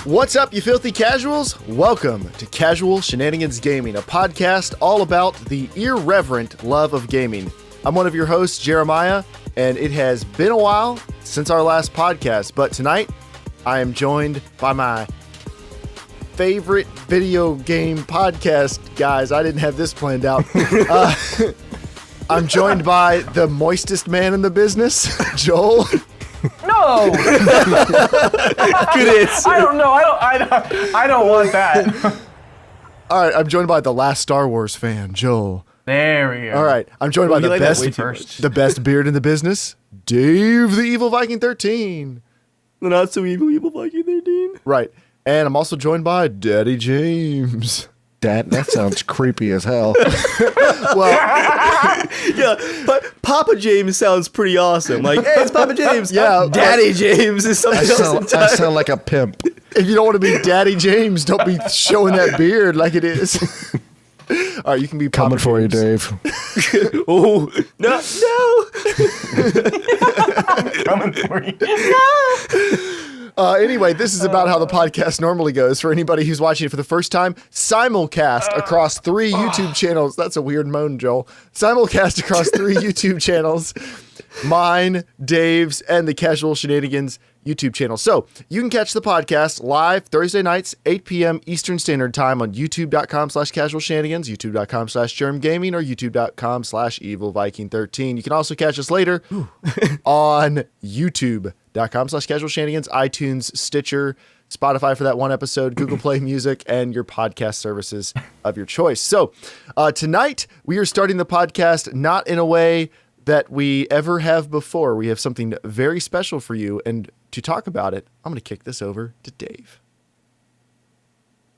What's up, you filthy casuals? Welcome to Casual Shenanigans Gaming, a podcast all about the irreverent love of gaming. I'm one of your hosts, Jeremiah, and it has been a while since our last podcast, but tonight I am joined by my favorite video game podcast guys. I didn't have this planned out. I'm joined by the moistest man in the business, Joel. No. Good answer. I don't know. I don't want that. All right, I'm joined by the last Star Wars fan, Joel. There we go. All right, I'm joined by the best beard in the business, Dave the Evil Viking 13. The not so evil Viking 13. Right, and I'm also joined by Daddy James. That sounds creepy as hell. Well, Yeah, but Papa James sounds pretty awesome. Like, hey, it's Papa James. Yeah, Daddy James is something else I entirely. sound like a pimp. if you don't want to be Daddy James, don't be showing that beard like it is. All right, you can be Papa Coming for you, James. Dave. Oh, no. Coming for you. Anyway, this is about how the podcast normally goes. For anybody who's watching it for the first time, simulcast across 3 YouTube channels. That's a weird moan, Joel. Simulcast across 3 YouTube channels. Mine, Dave's, and the Casual Shenanigans YouTube channel. So you can catch the podcast live Thursday nights, 8 p.m. Eastern Standard Time on youtube.com/casualshenanigans, youtube.com/germgaming, or youtube.com/evilviking13. You can also catch us later on youtube.com/casualshenanigans, iTunes, Stitcher, Spotify for that one episode, Google Play Music, and your podcast services of your choice. So tonight we are starting the podcast not in a way that we ever have before. We have something very special for you, and to talk about it, I'm going to kick this over to Dave.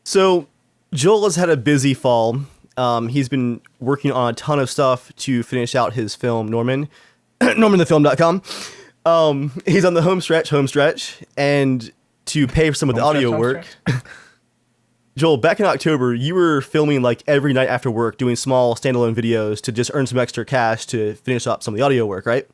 So, Joel has had a busy fall. He's been working on a ton of stuff to finish out his film, Norman, normanthefilm.com. He's on the home stretch, and to pay for some of the audio work. Joel, back in October, you were filming like every night after work, doing small standalone videos to just earn some extra cash to finish up some of the audio work, right?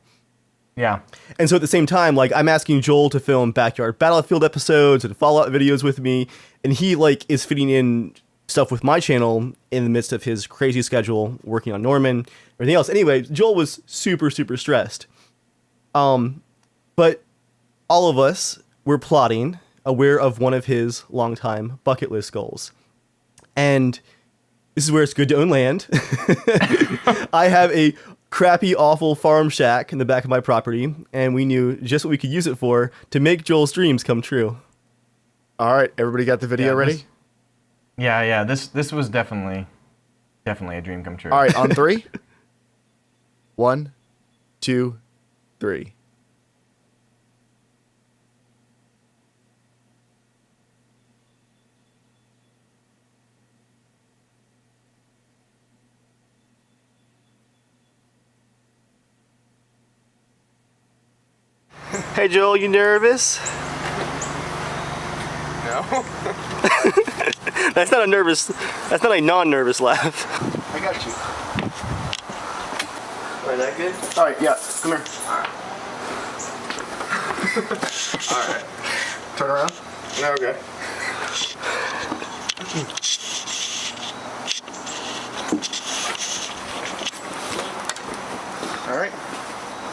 Yeah. And so at the same time, like, I'm asking Joel to film backyard Battlefield episodes and Fallout videos with me, and he like is fitting in stuff with my channel in the midst of his crazy schedule, working on Norman, everything else. Anyway, Joel was super stressed. But all of us were plotting, aware of one of his longtime bucket list goals. And this is where it's good to own land. I have a crappy, awful farm shack in the back of my property, and we knew just what we could use it for to make Joel's dreams come true. All right, everybody got the video ready? Yeah. This was definitely a dream come true. All right, on 3. 1, 2, 3. Hey Joel, you nervous? No. That's not a non-nervous laugh. I got you. Is that good? All right, yeah, come here. All right. Turn around. Okay. All right.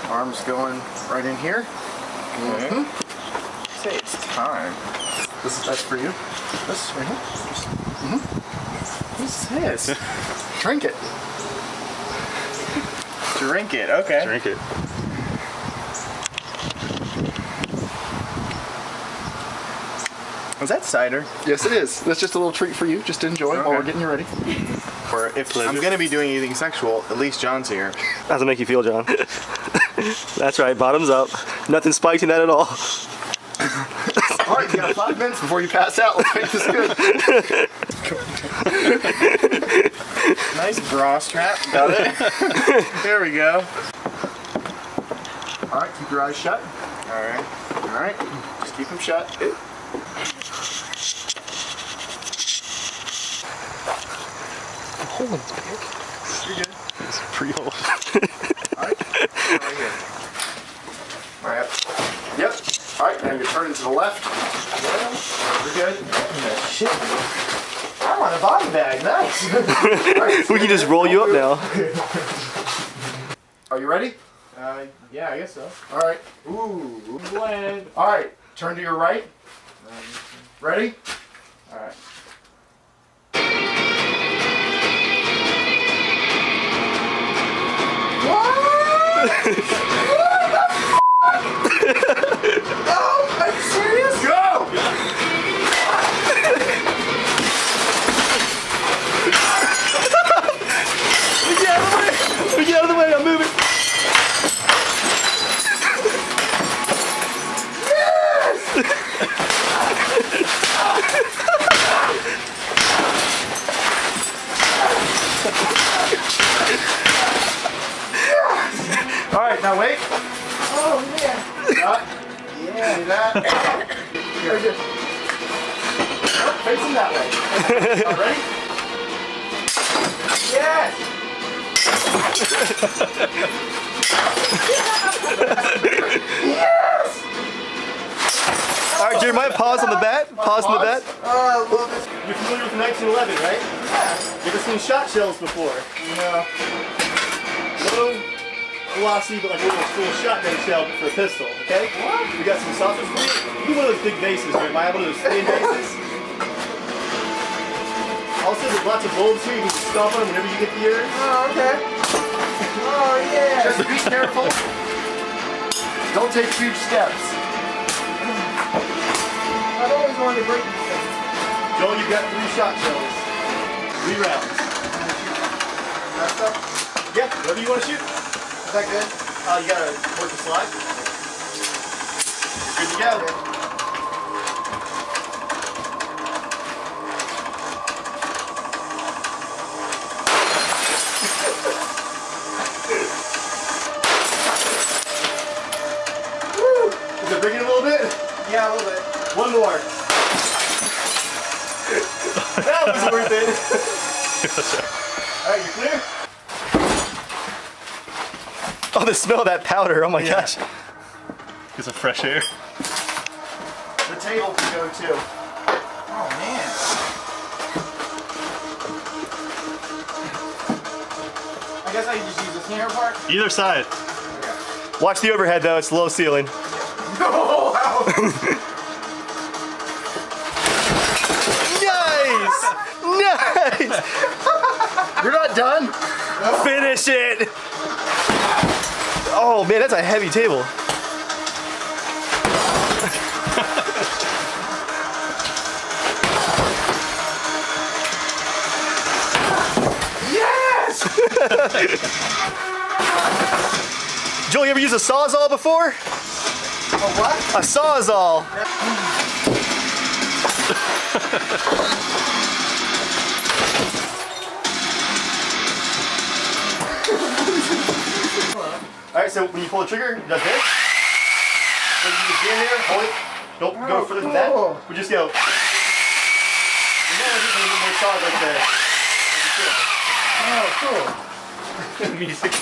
Arms going right in here. Mm-hmm. Say it's time. That's for you. This right here. What's this? Drink it. Drink it. Okay. Drink it. Was that cider? Yes, it is. That's just a little treat for you. Just enjoy while we're getting you ready. Or if I'm gonna be doing anything sexual, at least John's here. How does it make you feel, John? That's right, bottoms up. Nothing spiked in that at all. All right, you got 5 minutes before you pass out. Let's make this good. Nice bra strap. Got it. There we go. All right, keep your eyes shut. All right. All right, just keep them shut. Holy pick. You're good. It's pretty old. All right. Right here. All right. Yep. All right, now you're turning turn to the left. We're good. Shit. I'm on a body bag. Nice. We can just roll you up now. Are you ready? Yeah, I guess so. All right. Ooh. Blend. All right. Turn to your right. Ready? All right. Are you serious? Go! Get out of the way, I'm moving. All right, now wait. Oh man. Got. Yeah, do that. Here, good. Facing that way. All right, ready? Yes. All right, Jeremiah, pause on the bat. Pause on the bat. Oh, I love this. You're familiar with 1911, right? You ever seen shot shells before? Yeah. Low velocity, but like a little shotgun shell for a pistol, okay? What? We got some saucers for you. You need one of those big bases, Jeremiah, one of those thin bases. Also, there's lots of bulbs here. You can just stomp on them whenever you get the yours. Oh, okay. Oh, yeah. Just be careful. Don't take huge steps. I've always wanted to break these things. Joel, you've got 3 shot shells. 3 rounds. That stuff? Yeah, whatever you want to shoot. Is that good? You gotta work the slide. Good to go. Is it ringing a little bit? Yeah, a little bit. One more. That was worth it. Alright, you clear? Oh, the smell of that powder. Oh my gosh. Get some fresh air. The table can go too. Oh, man. I guess I can just use this hammer part. Either side. Watch the overhead though, it's low ceiling. Oh, wow. Nice! Nice! You're not done? Finish it! Oh man, that's a heavy table. Yes! Joel, you ever used a Sawzall before? A what? A Sawzall. Alright, so when you pull the trigger, it does this. So you just get in there, hold it. Don't go further than that. cool. We just go. And then there's a little more saws right there. Oh, cool. Music.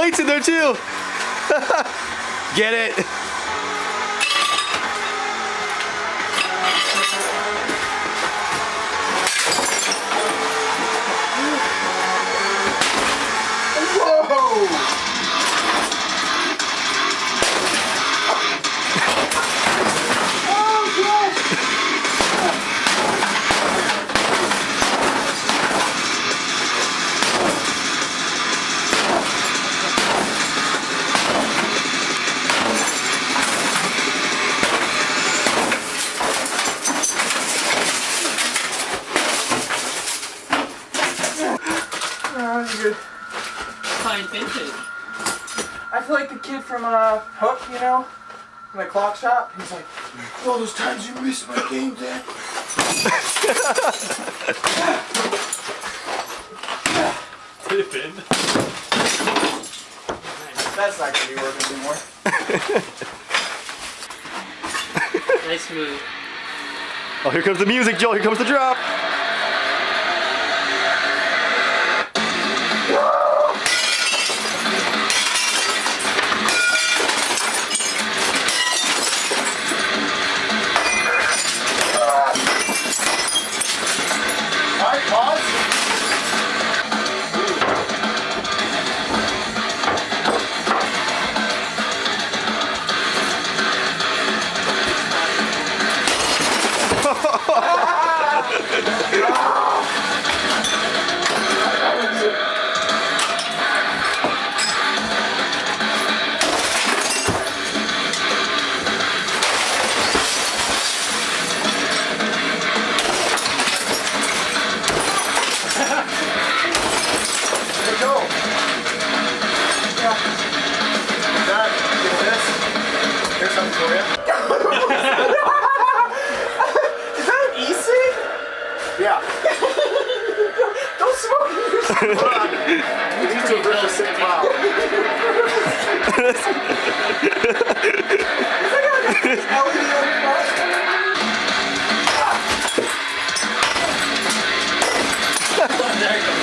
lights in there too. Get it? Fine vintage. I feel like the kid from Hook, you know, from the clock shop. He's like, all those times you missed my game, Dad. Could have been. That's not gonna be working anymore. Nice move. Oh, here comes the music, Joel. Here comes the drop. Alright, pause. Here's something for you. Is that an e-cig? Yeah. Don't smoke it. We need to rip a sick cloud. Is that got like a LED on the front?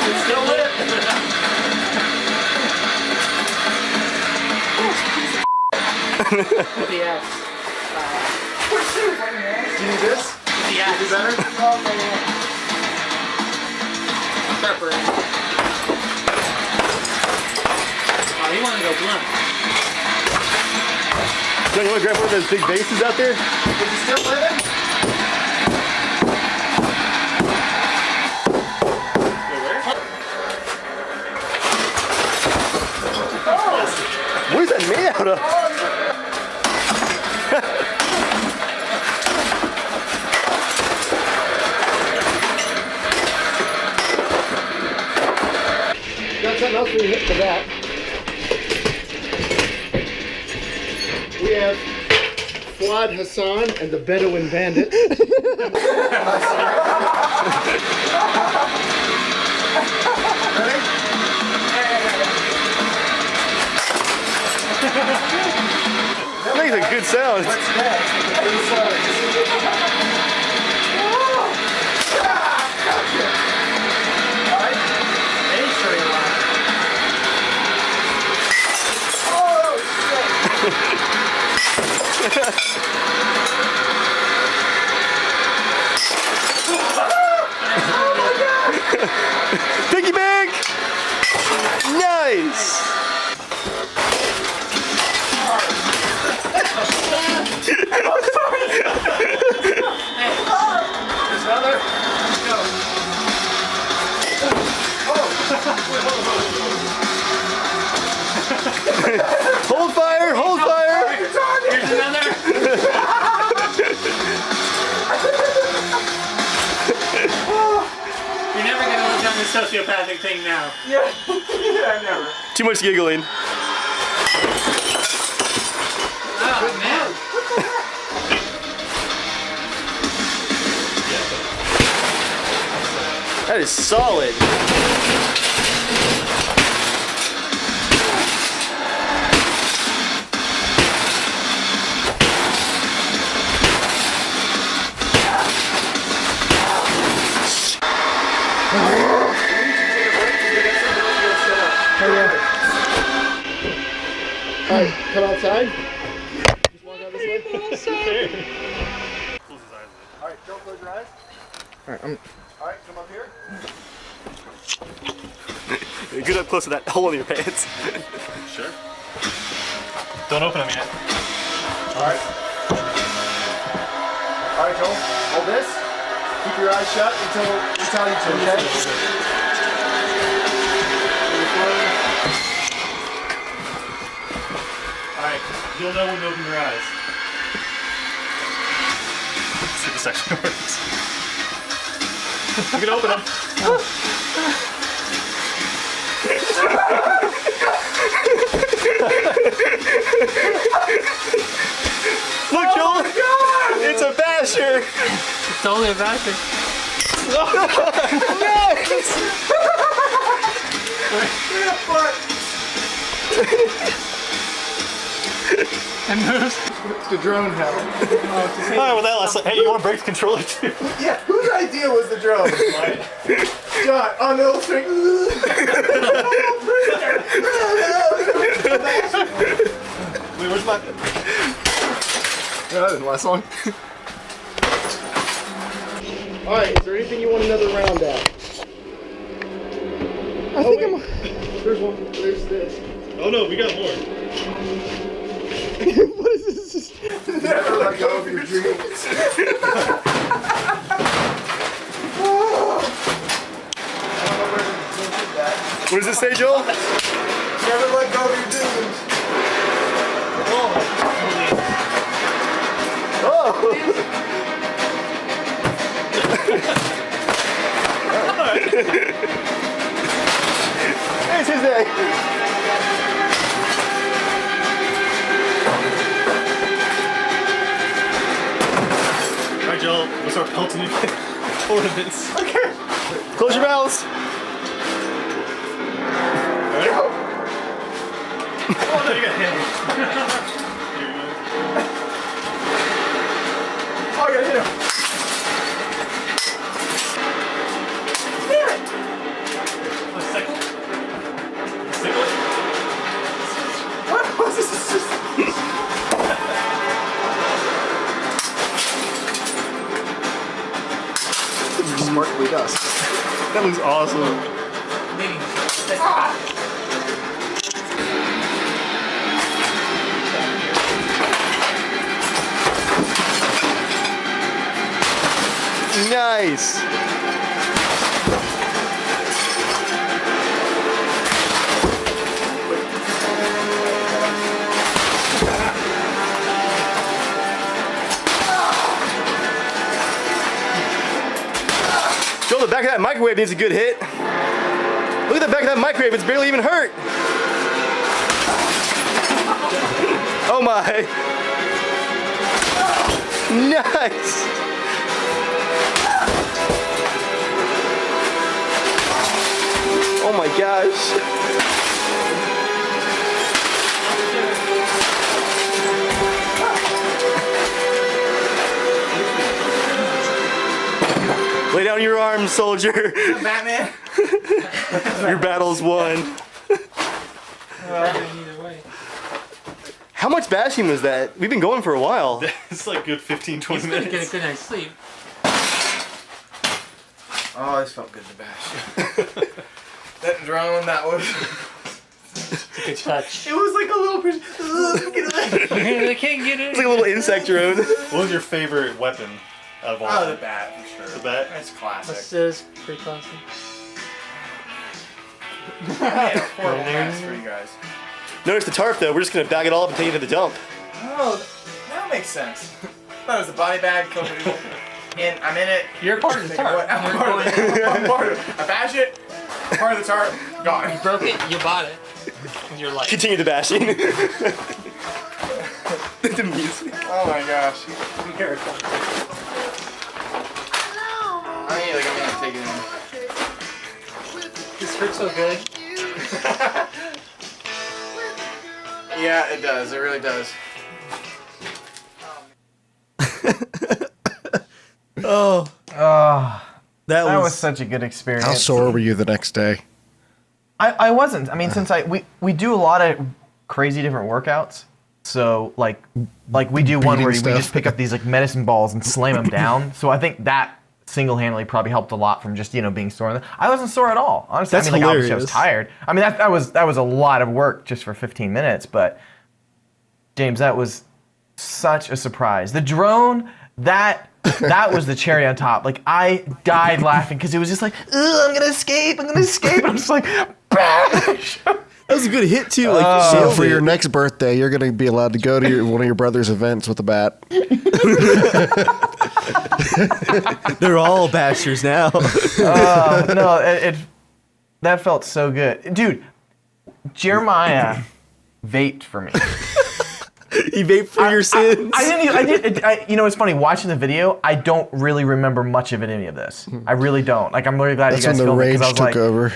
It's still lit. With the X. Do you need this? With the Is X. it better? Pepper. Oh, you want to go blunt. John, you want to grab one of those big bases out there? Is it still living? What is that made out of? Got something else we can hit for that. We have Fuad Hassan and the Bedouin Bandit. That makes a good sound. What's next? Piggy bank! Nice! There's another. No. Hold fire! Hold fire! Here's another. You're never going to live down this sociopathic thing now. Yeah. Yeah, never. Too much giggling. Oh, man. That is solid. side? Just walk out this way? Alright, don't close your eyes. Alright, Alright, come up here. Get up close to that hole in your pants. Sure. Don't open them yet. Alright. Alright, Joel, hold this. Keep your eyes shut until we tell you to, okay? Alright, you'll know when you open your eyes. Let's see if this actually works. You can open them. Look, Joel! It's a basher! It's only a basher. It moves. The drone hell. Alright, well that last. Hey, you want to break the controller too? Yeah, whose idea was the drone? John, on the little string. Wait, where's my? Yeah, that didn't last long. Alright, is there anything you want another round at? I think I'm... There's one. There's this. Oh no, we got more. What is this? Never let go of your dreams. What does it say, Joel? Never let go of your dreams. There's his egg. Alright, Joel, we'll start pelting you with ornaments. Close your mouths. Alright? Oh no, you got hit. Oh, I gotta hit him. What was this? Sparkly dust. That looks awesome. Nice. Joel, the back of that microwave needs a good hit. Look at the back of that microwave, it's barely even hurt. Oh my. Nice. Oh my gosh. Lay down your arms, soldier. Batman. Your battle's won. Either way. How much bashing was that? We've been going for a while. It's like good 15, 20 He's gonna minutes. get a good night's sleep. Oh, this felt good to bash. That drone, that was... Good touch. It was like a little... They can't get it. It's like a little insect drone. What was your favorite weapon out of all? Oh, the bat, for sure. The bat? That's classic. What's this? Pretty classic. Yeah, horrible mess for you guys. Notice the tarp though, we're just gonna bag it all up and take it to the dump. Oh, that makes sense. That was the body bag coated in. I'm in it. You're part of the tarp. I'm part of it. I'm part of it. I bash it. Part of the tarp. Gone. You broke it, you bought it. And you're like, Continue the bashing. The music. Oh my gosh. I need like a minute to take it in. this hurts so good. Yeah, it does. It really does. Oh. That That was such a good experience. How sore were you the next day? I wasn't. I mean, since we do a lot of crazy different workouts, So like we do one where we stuff. just pick up these like medicine balls and slam them down. So I think that single-handedly probably helped a lot from just being sore. I wasn't sore at all. Honestly, That's I mean, like, obviously I hilarious. was tired. I mean, that was a lot of work just for 15 minutes. But James, that was such a surprise. The drone, that was the cherry on top. Like, I died laughing because it was just like, I'm gonna escape. And I'm just like, bash. That was a good hit too. Like So nailed for it. your next birthday, you're going to be allowed to go to one of your brother's events with a bat. They're all bashers now. No, that felt so good, dude. Jeremiah vaped for me. You vape for your sins. You know, it's funny watching the video. I don't really remember much of any of this. I really don't. Like, I'm really glad That's you guys when the filmed it rage because I was took like, over.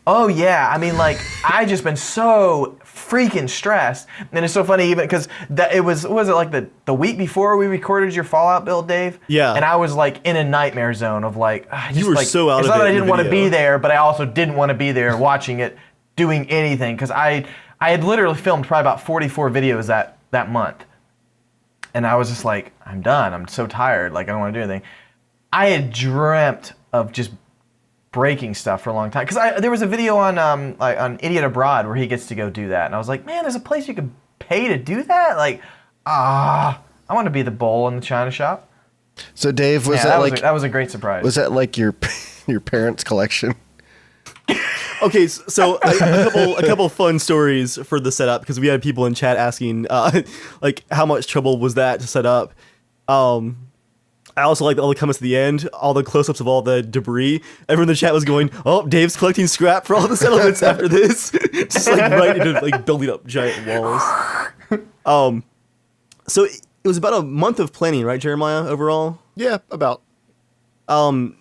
oh yeah. I mean, like, I just been so freaking stressed, and it's so funny even because it was what was it like the week before we recorded your Fallout build, Dave? Yeah. And I was like in a nightmare zone of like, You were so out it's of not it that I in the didn't want to video. be there, but I also didn't want to be there watching it, doing anything because I had literally filmed probably about 44 videos that month. And I was just like, I'm done. I'm so tired. Like, I don't want to do anything. I had dreamt of just breaking stuff for a long time. Because there was a video on Idiot Abroad where he gets to go do that. And I was like, man, there's a place you could pay to do that? Like, I want to be the bowl in the China shop. So Dave, that was a great surprise. was that like your parents' collection? Okay, so a couple fun stories for the setup because we had people in chat asking like how much trouble was that to set up. I also like all the comments at the end, all the close-ups of all the debris. Everyone in the chat was going, "Oh, Dave's collecting scrap for all the settlements after this," just like right into like building up giant walls. So it was about a month of planning, right, Jeremiah? Overall. Yeah, about.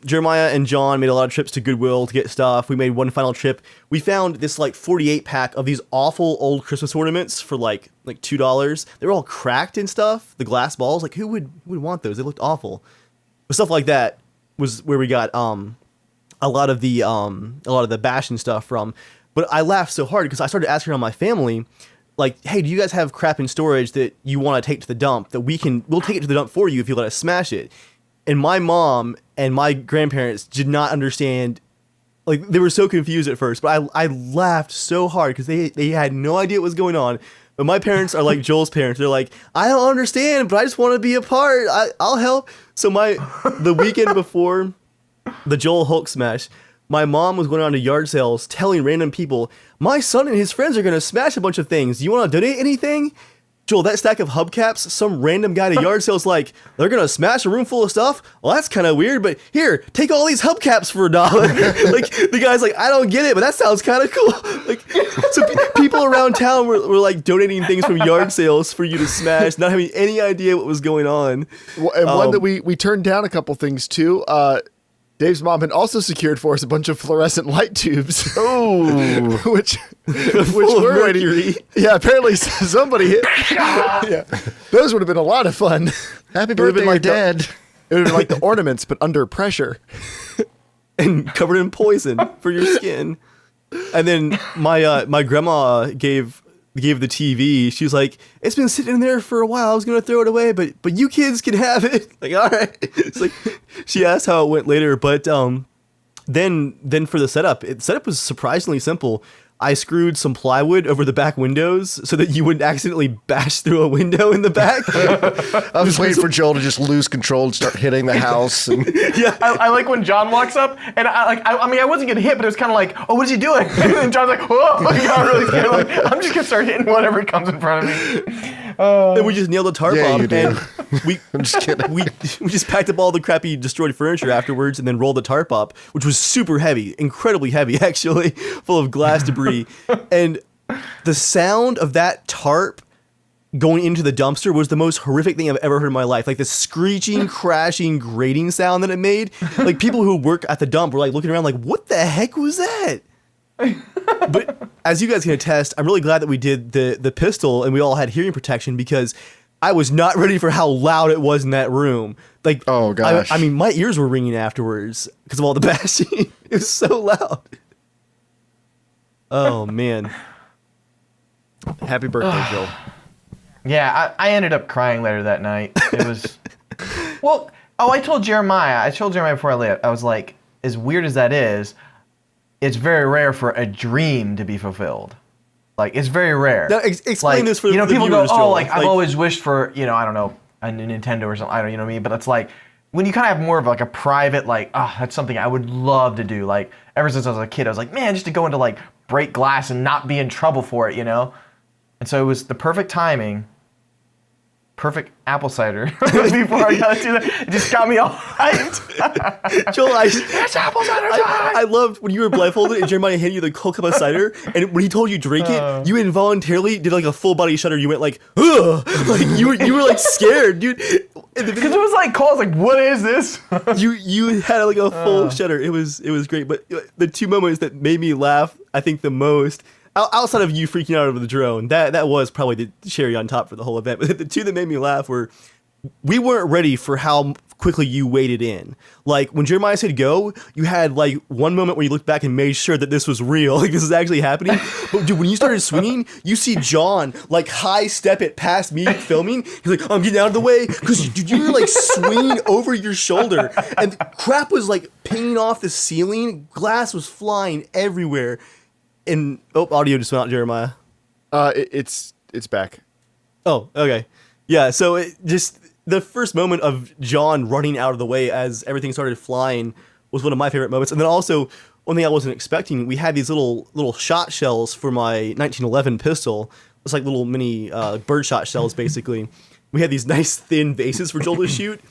Jeremiah and John made a lot of trips to Goodwill to get stuff. We made one final trip. We found this like 48 pack of these awful old Christmas ornaments for like $2. They were all cracked and stuff. The glass balls, like who would want those? They looked awful. But stuff like that was where we got a lot of the bash and stuff from. But I laughed so hard because I started asking around my family, like, hey, do you guys have crap in storage that you want to take to the dump that we'll take it to the dump for you if you let us smash it? And my mom and my grandparents did not understand. Like, they were so confused at first, but I laughed so hard because they had no idea what was going on. But my parents are like Joel's parents. They're like, I don't understand, but I just want to be a part. I'll help. So the weekend before the Joel Hulk smash, my mom was going around to yard sales telling random people, my son and his friends are going to smash a bunch of things. Do you want to donate anything? Joel, that stack of hubcaps, some random guy at a yard sale's like, they're going to smash a room full of stuff? Well, that's kind of weird, but here, take all these hubcaps for $1. Like, the guy's like, I don't get it, but that sounds kind of cool. Like, so people around town were like donating things from yard sales for you to smash, not having any idea what was going on. Well, and one that we turned down a couple things too. Dave's mom had also secured for us a bunch of fluorescent light tubes. Oh, which were waiting. Yeah, apparently somebody hit. Yeah, those would have been a lot of fun. Happy It would have birthday, been like Dad. It would have been like the ornaments, but under pressure. And covered in poison for your skin. And then my grandma gave the TV. She was like, it's been sitting in there for a while. I was gonna throw it away, but you kids can have it. Like, all right. It's like she asked how it went later, but then for the setup was surprisingly simple. I screwed some plywood over the back windows so that you wouldn't accidentally bash through a window in the back. I was waiting for Joel to just lose control and start hitting the house. And Yeah. I like when John walks up, and I mean, I wasn't getting hit, but it was kind of like, oh, what's he doing? And then John's like, whoa, I got really scared. Like, I'm just gonna start hitting whatever comes in front of me. Then we just nailed the tarp Yeah, on, you did. and I'm just kidding. we just packed up all the crappy destroyed furniture afterwards and then rolled the tarp up, which was super heavy, incredibly heavy actually, full of glass debris. And the sound of that tarp going into the dumpster was the most horrific thing I've ever heard in my life. Like the screeching, crashing, grating sound that it made. Like people who work at the dump were like looking around like, what the heck was that? But as you guys can attest, I'm really glad that we did the pistol and we all had hearing protection because I was not ready for how loud it was in that room. Like, Oh, gosh. I mean, my ears were ringing afterwards because of all the bashing. It was so loud. Oh, man. Happy birthday, Joel. Yeah, I ended up crying later that night. It was, well, I told Jeremiah before I left, I was like, as weird as that is, it's very rare for a dream to be fulfilled. Like, it's very rare. Now, explain this for the people viewers, go, Joel. I've always wished for, I don't know, a Nintendo or something. I don't, you know what I mean? But it's like, when you kind of have more of like a private, like, that's something I would love to do. Like, ever since I was a kid, I was like, man, just to go into like break glass and not be in trouble for it, And so it was the perfect timing. Perfect apple cider before I got to do that. It just got me all hyped. Joel, It's apple cider time! I loved when you were blindfolded and Jeremiah handed you the whole cup of cider, and when he told you to drink it, you involuntarily did like a full body shudder. You went like, ugh, like you were like scared, dude. Because it was like cold. I was like, what is this? You had like a full shudder. It was great. But the two moments that made me laugh, I think the most, outside of you freaking out over the drone, that was probably the cherry on top for the whole event. But the two that made me laugh were, we weren't ready for how quickly you waded in. Like, when Jeremiah said go, you had like one moment where you looked back and made sure that this was real, like this is actually happening. But dude, when you started swinging, you see John like high step it past me filming. He's like, I'm getting out of the way, because dude, you were like swinging over your shoulder, and crap was like pinging off the ceiling. Glass was flying everywhere. And audio just went out, Jeremiah. It's back. Oh, okay. Yeah, so it just the first moment of John running out of the way as everything started flying was one of my favorite moments. And then also, one thing I wasn't expecting, we had these little shot shells for my 1911 pistol. It's like little mini birdshot shells, basically. We had these nice thin vases for Joel to shoot.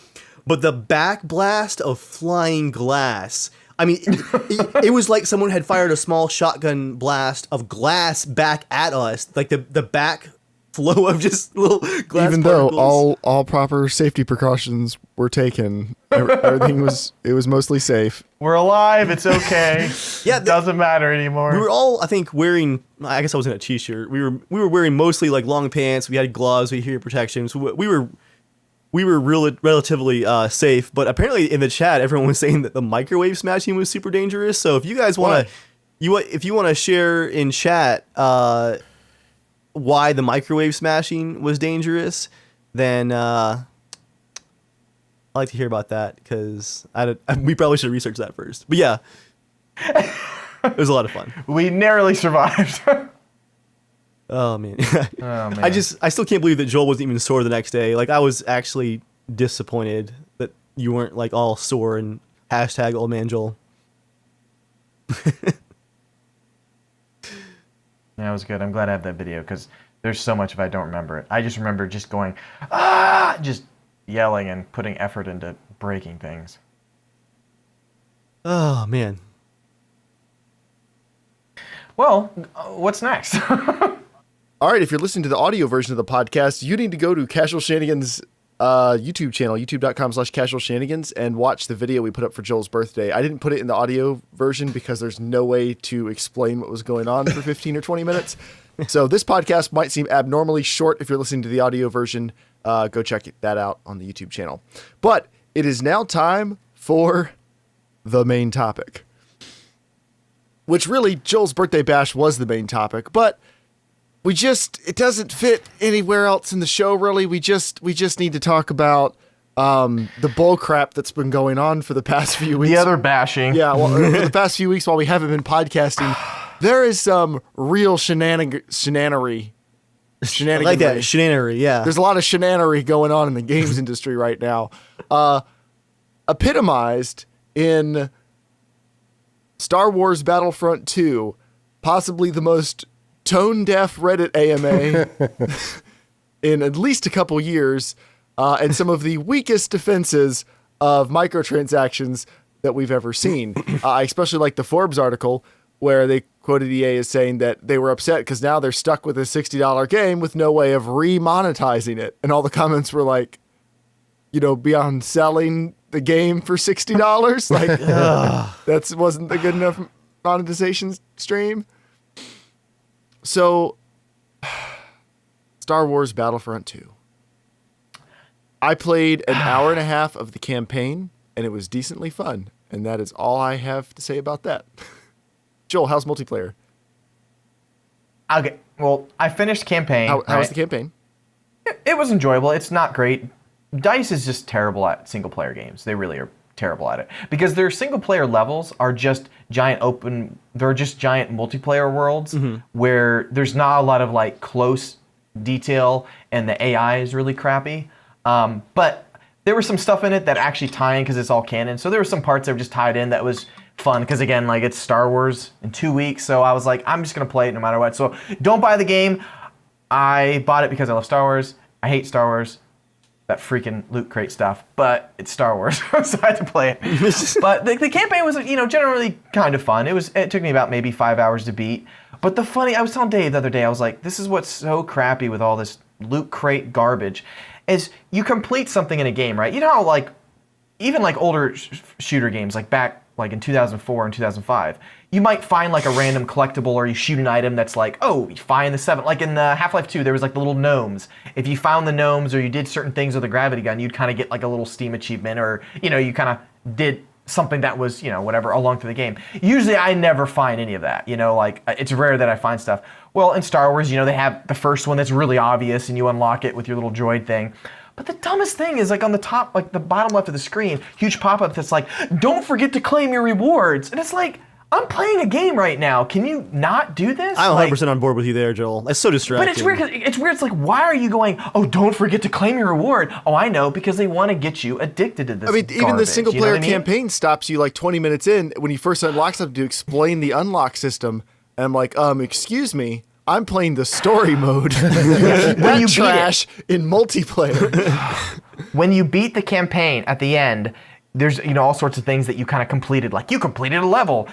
But the back blast of flying glass, I mean, it was like someone had fired a small shotgun blast of glass back at us, like the back flow of just little glass Even particles. though all proper safety precautions were taken, everything was mostly safe. We're alive. It's okay. Yeah, It doesn't matter anymore. We were all, I think, wearing. I guess I was in a t-shirt. We were wearing mostly like long pants. We had gloves. We had hearing protection. So we were relatively safe. But apparently in the chat, everyone was saying that the microwave smashing was super dangerous. So if you guys want to, if you want to share in chat why the microwave smashing was dangerous, then I'd like to hear about that, because we probably should research that first. But yeah, it was a lot of fun. We narrowly survived. Oh man. Oh, man. I still can't believe that Joel wasn't even sore the next day. Like, I was actually disappointed that you weren't like all sore and hashtag old man Joel. Yeah, it was good. I'm glad I have that video, because there's so much of it I don't remember it. I just remember just going, just yelling and putting effort into breaking things. Oh man. Well, what's next? All right, if you're listening to the audio version of the podcast, you need to go to Casual Shenanigans YouTube channel, youtube.com/casualshenanigans, and watch the video we put up for Joel's birthday. I didn't put it in the audio version because there's no way to explain what was going on for 15 or 20 minutes. So this podcast might seem abnormally short if you're listening to the audio version. Go check that out on the YouTube channel. But it is now time for the main topic, which really, Joel's birthday bash was the main topic, but it doesn't fit anywhere else in the show, really. We just need to talk about the bull crap that's been going on for the past few weeks. The other bashing. Yeah, well, for the past few weeks while we haven't been podcasting, there is some real shenanery. I like that, shenanery, yeah. There's a lot of shenanery going on in the games industry right now. Epitomized in Star Wars Battlefront 2, possibly the most tone-deaf Reddit AMA in at least a couple years, and some of the weakest defenses of microtransactions that we've ever seen. I especially like the Forbes article where they quoted EA as saying that they were upset because now they're stuck with a $60 game with no way of re-monetizing it. And all the comments were like, beyond selling the game for $60, like that wasn't a good enough monetization stream. So, Star Wars Battlefront 2. I played an hour and a half of the campaign, and it was decently fun. And that is all I have to say about that. Joel, how's multiplayer? Okay, well, I finished campaign. How was the campaign? It was enjoyable. It's not great. DICE is just terrible at single player games. They really are terrible at it because their single player levels are just giant multiplayer worlds where there's not a lot of like close detail and the AI is really crappy. But there was some stuff in it that actually tie in because it's all canon. So there were some parts that were just tied in that was fun because again, like it's Star Wars in 2 weeks. So I was like, I'm just gonna play it no matter what. So don't buy the game. I bought it because I love Star Wars. I hate Star Wars. That freaking loot crate stuff, but it's Star Wars, so I had to play it. But the campaign was, generally kind of fun. It took me about maybe 5 hours to beat. But I was telling Dave the other day, I was like, this is what's so crappy with all this loot crate garbage, is you complete something in a game, right? You know how like, even like older shooter games, like back like in 2004 and 2005, you might find like a random collectible or you shoot an item that's like, oh, you find the 7. Like in Half-Life 2, there was like the little gnomes. If you found the gnomes or you did certain things with a gravity gun, you'd kind of get like a little Steam achievement or, you kind of did something that was, whatever, along through the game. Usually I never find any of that, like it's rare that I find stuff. Well, in Star Wars, they have the first one that's really obvious and you unlock it with your little droid thing. But the dumbest thing is like on the top, like the bottom left of the screen, huge pop-up that's like, don't forget to claim your rewards. And it's like, I'm playing a game right now. Can you not do this? I'm 100% on board with you there, Joel. It's so distracting. But it's weird. It's like, why are you going, oh, don't forget to claim your reward? Oh, I know, because they want to get you addicted to this even the garbage, single player campaign stops you like 20 minutes in when you first unlock something to explain the unlock system. And I'm like, excuse me, I'm playing the story mode. When you trash in multiplayer. When you beat the campaign at the end, there's all sorts of things that you kind of completed. Like you completed a level.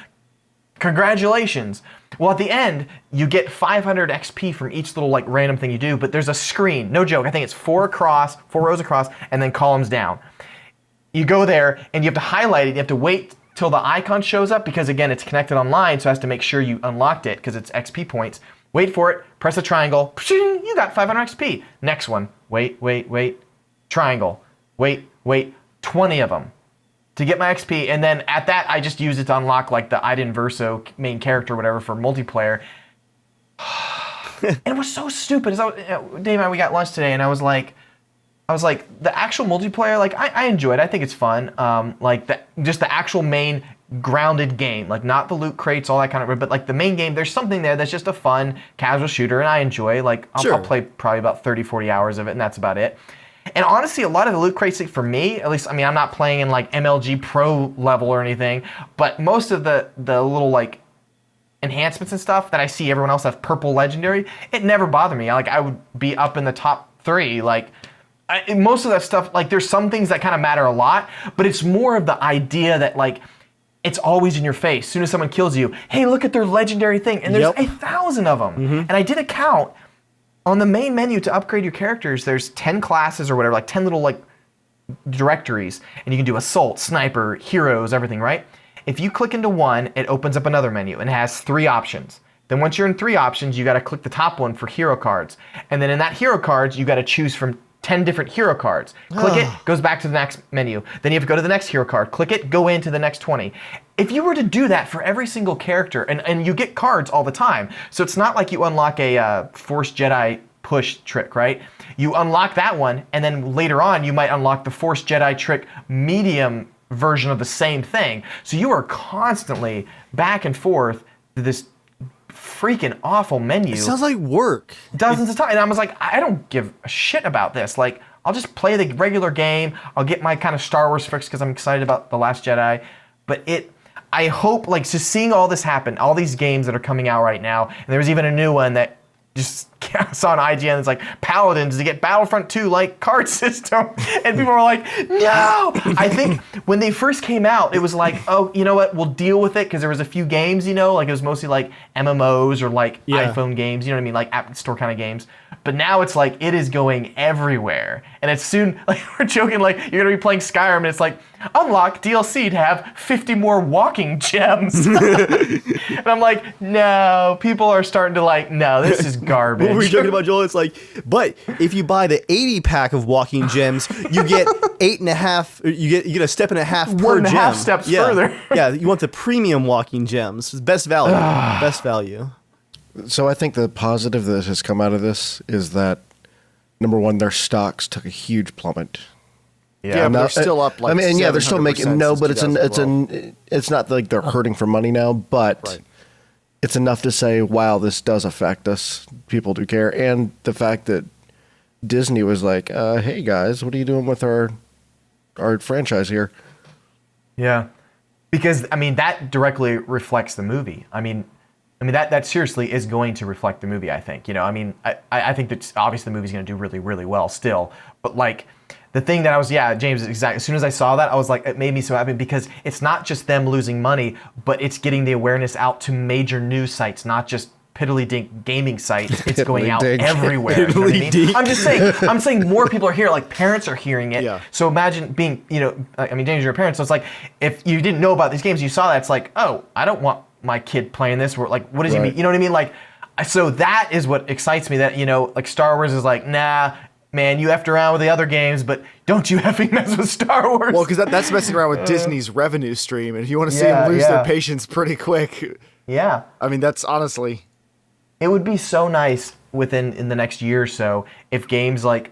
Congratulations. Well, at the end, you get 500 XP from each little like random thing you do, but there's a screen. No joke. I think it's 4 rows across, and then columns down. You go there, and you have to highlight it. You have to wait till the icon shows up because, again, it's connected online, so it has to make sure you unlocked it because it's XP points. Wait for it. Press a triangle. You got 500 XP. Next one. Wait. Triangle. Wait. 20 of them. To get my XP, and then at that, I just use it to unlock like the Iden Verso main character or whatever for multiplayer. And it was so stupid. Dave and I, we got lunch today, and I was like, the actual multiplayer, like I enjoy it. I think it's fun. Just the actual main grounded game, like not the loot crates, all that kind of, but like the main game, there's something there that's just a fun casual shooter, and I enjoy. Like I'll play probably about 30, 40 hours of it, and that's about it. And honestly, a lot of the loot crates, for me, at least, I'm not playing in like MLG Pro level or anything, but most of the little like enhancements and stuff that I see everyone else have purple legendary, it never bothered me. I would be up in the top 3. Most of that stuff, like there's some things that kind of matter a lot, but it's more of the idea that like, it's always in your face. As soon as someone kills you, hey, look at their legendary thing. And there's 1,000 of them. And I did a count. On the main menu to upgrade your characters, there's 10 classes or whatever, like 10 little like directories, and you can do assault, sniper, heroes, everything, right? If you click into one, it opens up another menu and it has 3 options. Then once you're in 3 options, you got to click the top one for hero cards. And then in that hero cards, you got to choose from 10 different hero cards. Click it, goes back to the next menu. Then you have to go to the next hero card. Click it, go into the next 20. If you were to do that for every single character, and you get cards all the time, so it's not like you unlock a Force Jedi push trick, right? You unlock that one, and then later on, you might unlock the Force Jedi trick medium version of the same thing. So you are constantly back and forth to this freaking awful menu. It sounds like work. Dozens of times. And I was like, I don't give a shit about this. Like, I'll just play the regular game. I'll get my kind of Star Wars fix because I'm excited about The Last Jedi. But I hope, like, just seeing all this happen, all these games that are coming out right now, and there was even a new one that just saw on IGN, it's like, Paladins to get Battlefront 2 like card system. And people were like, no! I think when they first came out, it was like, oh, you know what, we'll deal with it, because there was a few games, like it was mostly like MMOs or like iPhone games, you know what I mean, like App Store kind of games. But now it's like, it is going everywhere. And it's soon, like we're joking, like you're gonna be playing Skyrim and it's like, unlock DLC to have 50 more walking gems. And I'm like, no, people are starting to like, no, this is garbage. What were you joking about, Joel? It's like, but if you buy the 80 pack of walking gems, you get 8.5, you get a step and a half per gem. 1.5 steps further. Yeah, you want the premium walking gems. It's best value. Best value. So I think the positive that has come out of this is that number one, their stocks took a huge plummet. Yeah, but they're still up like. I mean, yeah, they're still 700% making but since it's not like they're hurting for money now, but Right. it's enough to say, wow, this does affect us. People do care, and the fact that Disney was like, hey guys, what are you doing with our franchise here? Yeah, because I mean that directly reflects the movie. I mean that seriously is going to reflect the movie. I think I think that obviously the movie's going to do really really well still, but like the thing that I was James exactly. As soon as I saw that, I was like, it made me so happy because it's not just them losing money, but it's getting the awareness out to major news sites, not just piddly dink gaming sites. It's going out everywhere. You know what I mean? I'm saying more people are here. Like parents are hearing it. Yeah. So imagine being, James, you're a parent. So it's like if you didn't know about these games, you saw that. It's like, oh, I don't want my kid playing this. Or like, what does he mean? You know what I mean? Like, so that is what excites me. That like Star Wars is like, nah, man, you effed around with the other games, but don't you effing mess with Star Wars. Well, because that's messing around with Disney's revenue stream, and if you want to see them lose their patience pretty quick, I mean, that's honestly. It would be so nice in the next year or so if games like,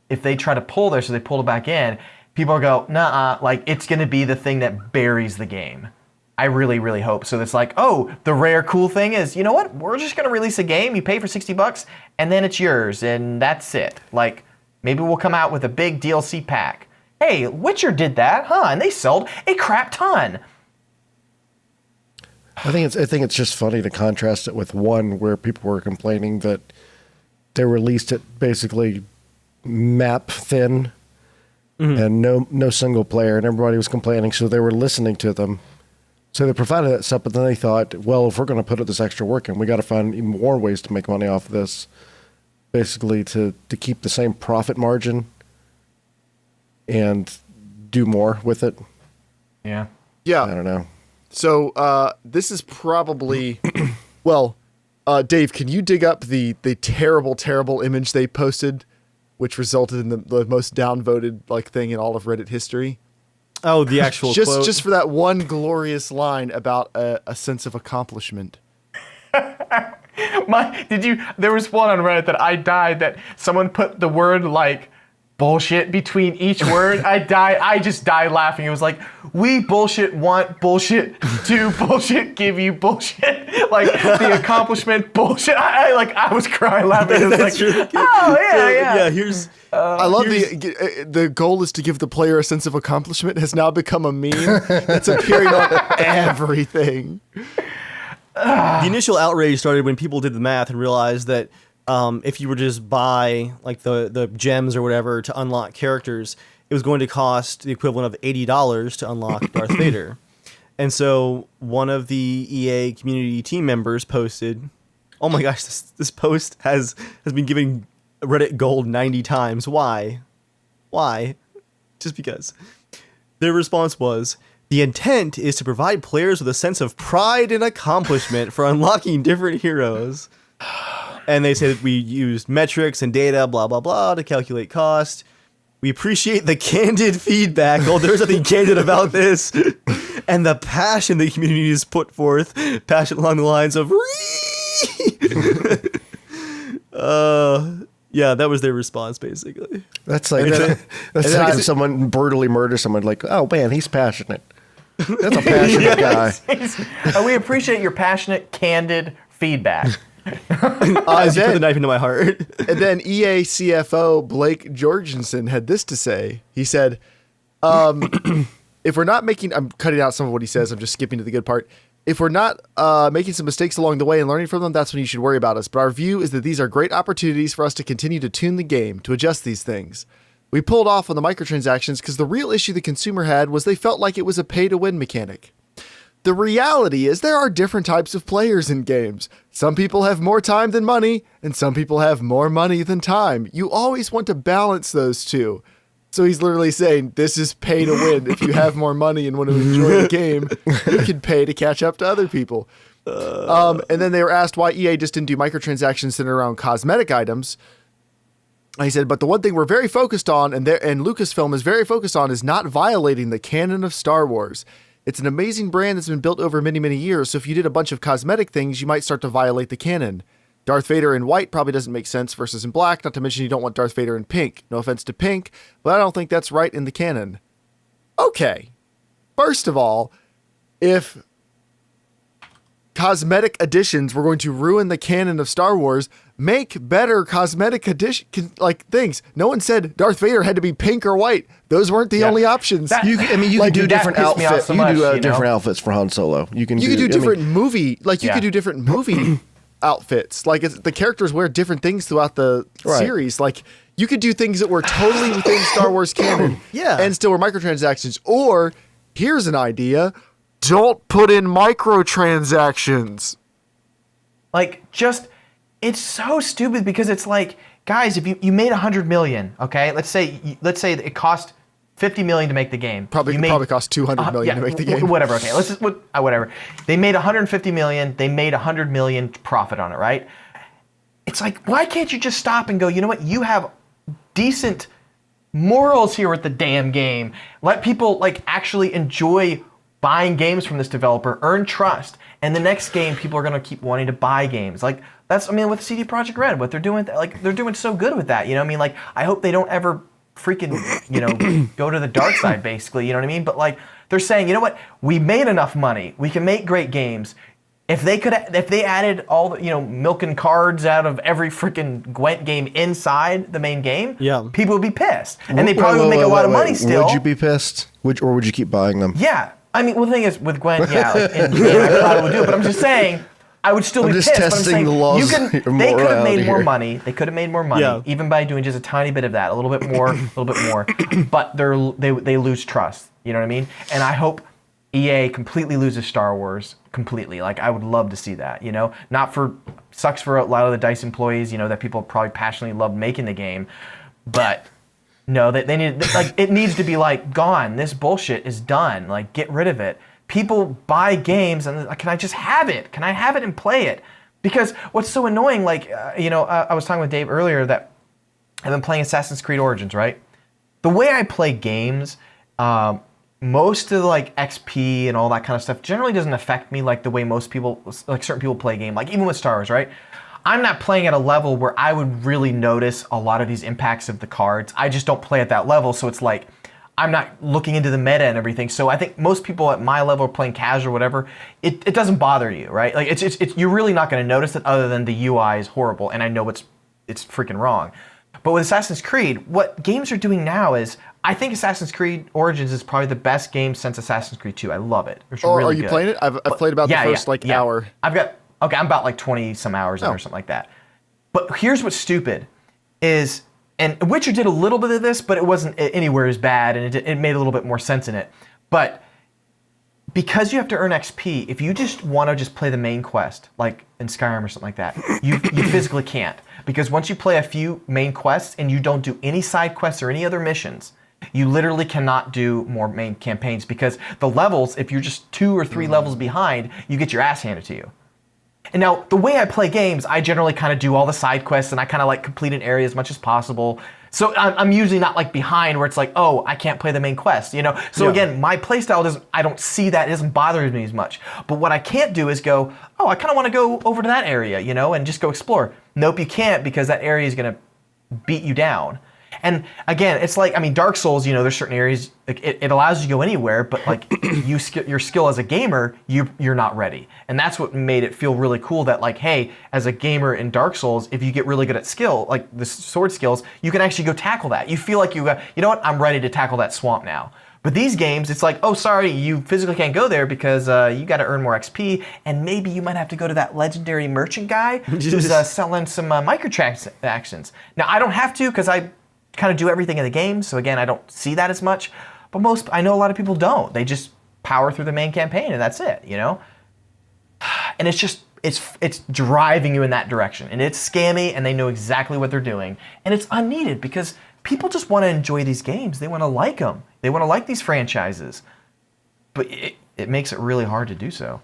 if they try to pull this, so they pull it back in, people go, nah, like it's going to be the thing that buries the game. I really, really hope. So it's like, oh, the rare cool thing is, you know what? We're just going to release a game. You pay for $60 and then it's yours and that's it. Like maybe we'll come out with a big DLC pack. Hey, Witcher did that, huh? And they sold a crap ton. I think it's just funny to contrast it with one where people were complaining that they released it basically map thin and no single player, and everybody was complaining, so they were listening to them. So they provided that stuff, but then they thought, well, if we're going to put this extra work in, we got to find even more ways to make money off of this, basically to keep the same profit margin and do more with it. Yeah. Yeah. I don't know. So this is probably, well, Dave, can you dig up the terrible, terrible image they posted, which resulted in the most downvoted like thing in all of Reddit history? Oh, the actual quote. Just for that one glorious line about a sense of accomplishment. There was one on Reddit that I died that someone put the word like bullshit between each word. I just died laughing. It was like, we bullshit want bullshit to bullshit give you bullshit. Like the accomplishment bullshit. I was crying laughing. It was like, really oh yeah. Yeah, here's I love the goal is to give the player a sense of accomplishment has now become a meme that's appearing on everything. The initial outrage started when people did the math and realized that if you were to just buy like the gems or whatever to unlock characters, it was going to cost the equivalent of $80 to unlock Darth Vader. And so one of the EA community team members posted, "Oh my gosh, this post has been giving Reddit gold 90 times. Why? Just because." Their response was, "The intent is to provide players with a sense of pride and accomplishment for unlocking different heroes." And they said we used metrics and data, blah, blah, blah, to calculate cost. We appreciate the candid feedback. Oh, there's nothing candid about this. And the passion the community has put forth. Passion along the lines of, yeah, that was their response, basically. That's like if someone brutally murders someone, like, oh man, he's passionate. That's a passionate guy. We appreciate your passionate, candid feedback. As you put the knife into my heart. And then EA CFO Blake Jorgensen had this to say. He said, if we're not making, I'm cutting out some of what he says, I'm just skipping to the good part. If we're not making some mistakes along the way and learning from them, that's when you should worry about us. But our view is that these are great opportunities for us to continue to tune the game, to adjust these things. We pulled off on the microtransactions because the real issue the consumer had was they felt like it was a pay-to-win mechanic. The reality is there are different types of players in games. Some people have more time than money, and some people have more money than time. You always want to balance those two. So he's literally saying, this is pay to win. If you have more money and want to enjoy the game, you can pay to catch up to other people. And then they were asked why EA just didn't do microtransactions centered around cosmetic items. He said, but the one thing we're very focused on, and Lucasfilm is very focused on, is not violating the canon of Star Wars. It's an amazing brand that's been built over many, many years, so if you did a bunch of cosmetic things, you might start to violate the canon. Darth Vader in white probably doesn't make sense versus in black, not to mention you don't want Darth Vader in pink. No offense to pink, but I don't think that's right in the canon. Okay. First of all, if cosmetic additions were going to ruin the canon of Star Wars, make better cosmetic things. No one said Darth Vader had to be pink or white. Those weren't the only options. You can do different outfits. You can do different outfits for Han Solo. You could do different movie. Like you could do different movie outfits. Like the characters wear different things throughout the series. Like you could do things that were totally within Star Wars canon, and still were microtransactions. Or here's an idea: don't put in microtransactions. Like just. It's so stupid because it's like, guys, if you made 100 million, okay, let's say it cost 50 million to make the game. Probably cost 200 million to make the game. Whatever, okay, let's just whatever. They made 150 million. They made 100 million profit on it, right? It's like, why can't you just stop and go, you know what? You have decent morals here with the damn game. Let people like actually enjoy buying games from this developer, earn trust, and the next game people are gonna keep wanting to buy games. Like that's, I mean, with CD Projekt Red, what they're doing, like they're doing so good with that. You know what I mean? Like I hope they don't ever freaking, you know, go to the dark side, basically. You know what I mean? But like they're saying, you know what? We made enough money. We can make great games. If they added all the, you know, milking cards out of every freaking Gwent game inside the main game, people would be pissed, and they probably would make a lot of money still. Would you be pissed? Or would you keep buying them? Yeah. I mean, well, the thing is, with Gwent, like, in game, I probably would do it, but I'm just saying, I would still be pissed. Testing but I'm saying, the laws. They could have made more money. They could have made more money, even by doing just a tiny bit of that, a little bit more. But they lose trust. You know what I mean? And I hope EA completely loses Star Wars completely. Like I would love to see that. You know, sucks for a lot of the DICE employees. You know, that people probably passionately love making the game, but. No, they need, like, it needs to be like gone. This bullshit is done. Like, get rid of it. People buy games, and can I just have it? Can I have it and play it? Because what's so annoying, like, you know, I was talking with Dave earlier that I've been playing Assassin's Creed Origins, right? The way I play games, most of the like XP and all that kind of stuff generally doesn't affect me like the way most people, like certain people play a game. Like even with Star Wars, right? I'm not playing at a level where I would really notice a lot of these impacts of the cards. I just don't play at that level, so it's like I'm not looking into the meta and everything. So I think most people at my level playing casual or whatever, it doesn't bother you, right? Like it's you're really not going to notice it other than the UI is horrible, and I know it's freaking wrong. But with Assassin's Creed, what games are doing now is I think Assassin's Creed Origins is probably the best game since Assassin's Creed 2. I love it. It's really are you good. playing it? I've played about the first hour. I'm about like 20 some hours in or something like that. But here's what's stupid is, and Witcher did a little bit of this, but it wasn't anywhere as bad, and it made a little bit more sense in it. But because you have to earn XP, if you just want to just play the main quest, like in Skyrim or something like that, you physically can't. Because once you play a few main quests and you don't do any side quests or any other missions, you literally cannot do more main campaigns, because the levels, if you're just 2 or 3 levels behind, you get your ass handed to you. And now, the way I play games, I generally kind of do all the side quests, and I kind of like complete an area as much as possible. So I'm usually not like behind where it's like, oh, I can't play the main quest, you know? So again, my playstyle I don't see that, it doesn't bother me as much. But what I can't do is go, oh, I kind of want to go over to that area, you know, and just go explore. Nope, you can't, because that area is going to beat you down. And again, it's like, I mean, Dark Souls, you know, there's certain areas, like it allows you to go anywhere, but like your skill as a gamer, you're not ready. And that's what made it feel really cool that like, hey, as a gamer in Dark Souls, if you get really good at skill, like the sword skills, you can actually go tackle that. You feel like you know what, I'm ready to tackle that swamp now. But these games, it's like, oh, sorry, you physically can't go there because you got to earn more XP, and maybe you might have to go to that legendary merchant guy who's selling some microtransactions. Now, I don't have to, because I kind of do everything in the game, so again, I don't see that as much. But I know a lot of people don't. They just power through the main campaign, and that's it, you know? And it's just, it's driving you in that direction, and it's scammy, and they know exactly what they're doing, and it's unneeded, because people just want to enjoy these games. They want to like them. They want to like these franchises. But it makes it really hard to do so.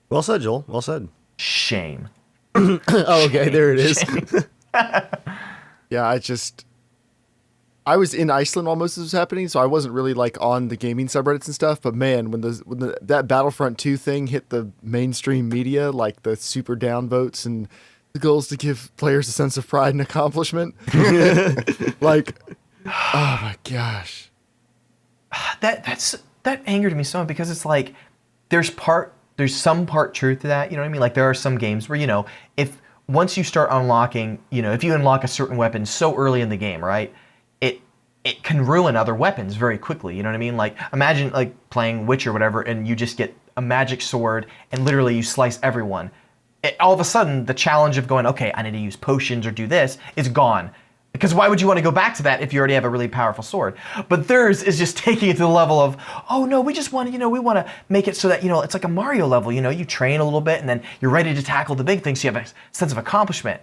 Well said, Joel. Well said. Shame. Oh, okay, there it is. Yeah, I was in Iceland while most of this was happening, so I wasn't really like on the gaming subreddits and stuff. But man, when that Battlefront 2 thing hit the mainstream media, like the super downvotes and the goals to give players a sense of pride and accomplishment, like, oh my gosh, that angered me so much because it's like there's some part truth to that. You know what I mean? Like there are some games where if once you start unlocking, if you unlock a certain weapon so early in the game, right? It can ruin other weapons very quickly. You know what I mean? Like imagine like playing Witch or whatever, and you just get a magic sword, and literally you slice everyone. All of a sudden, the challenge of going, okay, I need to use potions or do this is gone. Because why would you want to go back to that if you already have a really powerful sword? But theirs is just taking it to the level of, oh no, we just want to, we want to make it so that, it's like a Mario level. You train a little bit and then you're ready to tackle the big things. So you have a sense of accomplishment.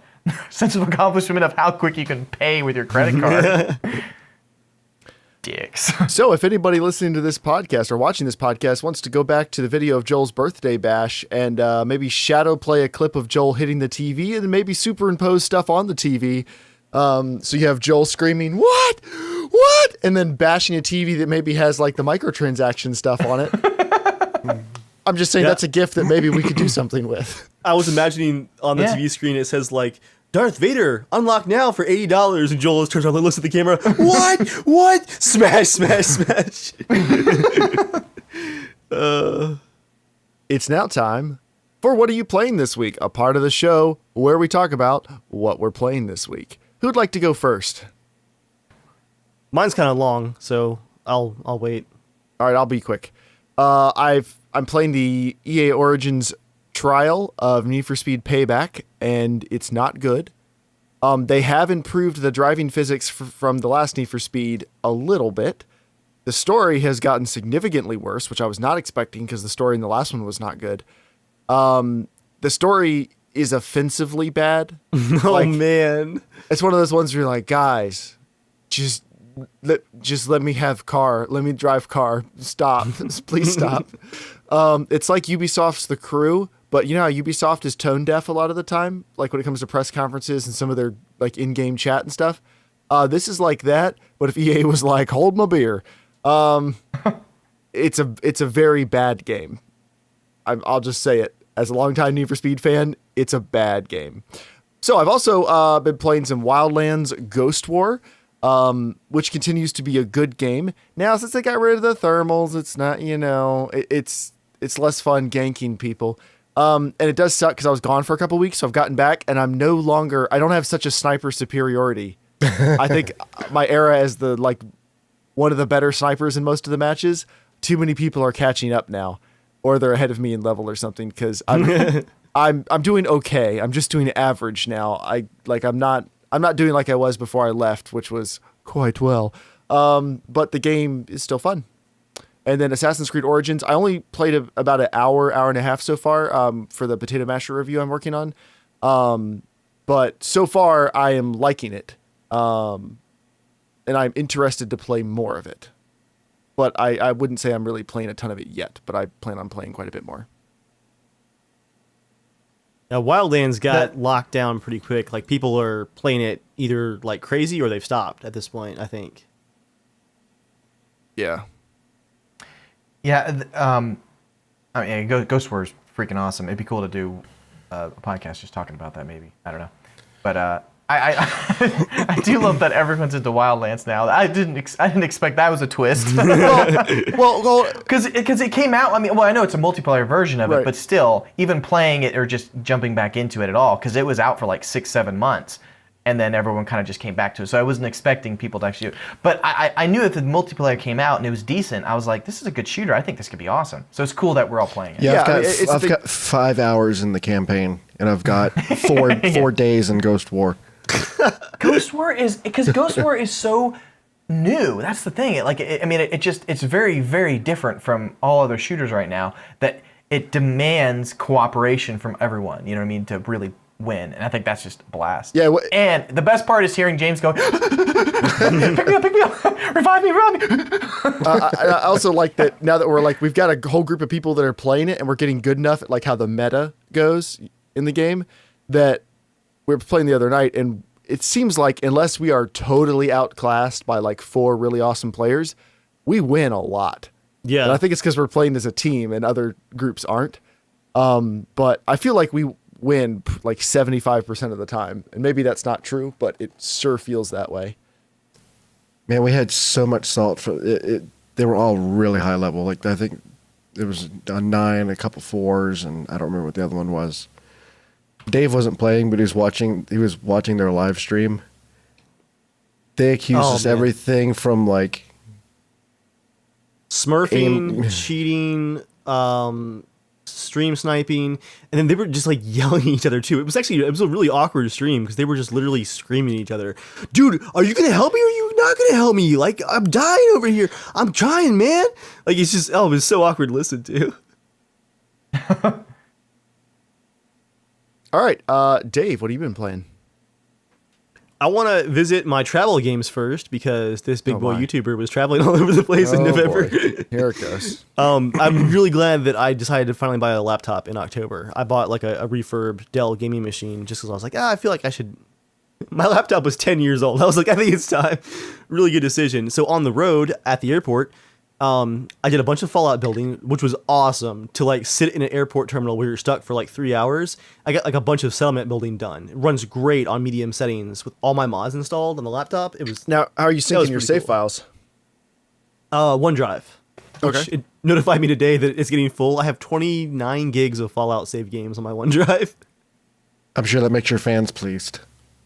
Sense of accomplishment of how quick you can pay with your credit card. Dicks. So if anybody listening to this podcast or watching this podcast wants to go back to the video of Joel's birthday bash and maybe shadow play a clip of Joel hitting the TV and then maybe superimpose stuff on the TV. So you have Joel screaming, what? And then bashing a TV that maybe has like the microtransaction stuff on it. I'm just saying that's a gift that maybe we could do something with. I was imagining on the TV screen, it says like, Darth Vader, unlock now for $80. And Joel turns around and looks at the camera. What? Smash. It's now time for What Are You Playing This Week? A part of the show where we talk about what we're playing this week. Who'd like to go first? Mine's kind of long, so I'll wait. All right, I'll be quick. I'm playing the EA Origins trial of Need for Speed Payback, and it's not good. They have improved the driving physics from the last Need for Speed a little bit. The story has gotten significantly worse, which I was not expecting because the story in the last one was not good. The story is offensively bad. Oh man, it's one of those ones where you're like, guys, just let me have car. Let me drive car. Stop. Please stop. It's like Ubisoft's The Crew, but you know how Ubisoft is tone deaf a lot of the time, like when it comes to press conferences and some of their like in-game chat and stuff. This is like that, but if EA was like, hold my beer. It's a very bad game. I'll just say it. As a longtime Need for Speed fan, it's a bad game. So I've also been playing some Wildlands Ghost War, which continues to be a good game. Now, since they got rid of the thermals, it's not, it's less fun ganking people. And it does suck because I was gone for a couple weeks, so I've gotten back, and I don't have such a sniper superiority. I think my era as one of the better snipers in most of the matches, too many people are catching up now, or they're ahead of me in level or something, because I'm doing okay. I'm just doing average now. I'm not doing like I was before I left, which was quite well. But the game is still fun. And then Assassin's Creed Origins, I only played about an hour and a half so far for the Potato Masher review I'm working on. But so far, I am liking it. And I'm interested to play more of it. But I wouldn't say I'm really playing a ton of it yet, but I plan on playing quite a bit more. Now, Wildlands got locked down pretty quick. Like, people are playing it either like crazy or they've stopped at this point, I think. Yeah. Yeah, Ghost War is freaking awesome. It'd be cool to do a podcast just talking about that, maybe. I don't know. But I do love that everyone's into Wildlands now. I didn't expect that was a twist. well, because it came out. I mean, I know it's a multiplayer version of it, but still, even playing it or just jumping back into it at all, because it was out for like 6-7 months, and then everyone kind of just came back to it. So I wasn't expecting people to actually do it. But I knew if the multiplayer came out and it was decent, I was like, this is a good shooter. I think this could be awesome. So it's cool that we're all playing it. Yeah, I've got 5 hours in the campaign, and I've got four days in Ghost War. Ghost War is so new. That's the thing. It's very, very different from all other shooters right now. That it demands cooperation from everyone. You know what I mean? To really win, and I think that's just a blast. Yeah. And the best part is hearing James go, pick me up, revive me. I also like that now that we've got a whole group of people that are playing it, and we're getting good enough at like how the meta goes in the game that we were playing the other night, and it seems like unless we are totally outclassed by like 4 really awesome players, we win a lot. Yeah. And I think it's because we're playing as a team and other groups aren't. But I feel like we win like 75% of the time. And maybe that's not true, but it sure feels that way. Man, we had so much salt for it. They were all really high level. Like I think it was a 9, a couple 4s, and I don't remember what the other one was. Dave wasn't playing, but he was watching their live stream. They accused us everything from like smurfing, cheating, stream sniping, and then they were just like yelling at each other too. It was a really awkward stream because they were just literally screaming at each other. Dude, are you gonna help me or are you not gonna help me? Like, I'm dying over here. I'm trying, man. Like, it's just, it was so awkward to listen to. All right, Dave, what have you been playing? I want to visit my travel games first because this big boy my. YouTuber was traveling all over the place in November. Boy. Here it goes. I'm really glad that I decided to finally buy a laptop in October. I bought like a refurb Dell gaming machine just because I was like, I feel like I should. My laptop was 10 years old. I was like, I think it's time. Really good decision. So on the road at the airport, I did a bunch of Fallout building, which was awesome to like sit in an airport terminal where you're stuck for like 3 hours. I got like a bunch of settlement building done. It runs great on medium settings with all my mods installed on the laptop. It was Now, how are you syncing your pretty save cool. files? OneDrive. Okay. Which it notified me today that it's getting full. I have 29 gigs of Fallout save games on my OneDrive. I'm sure that makes your fans pleased.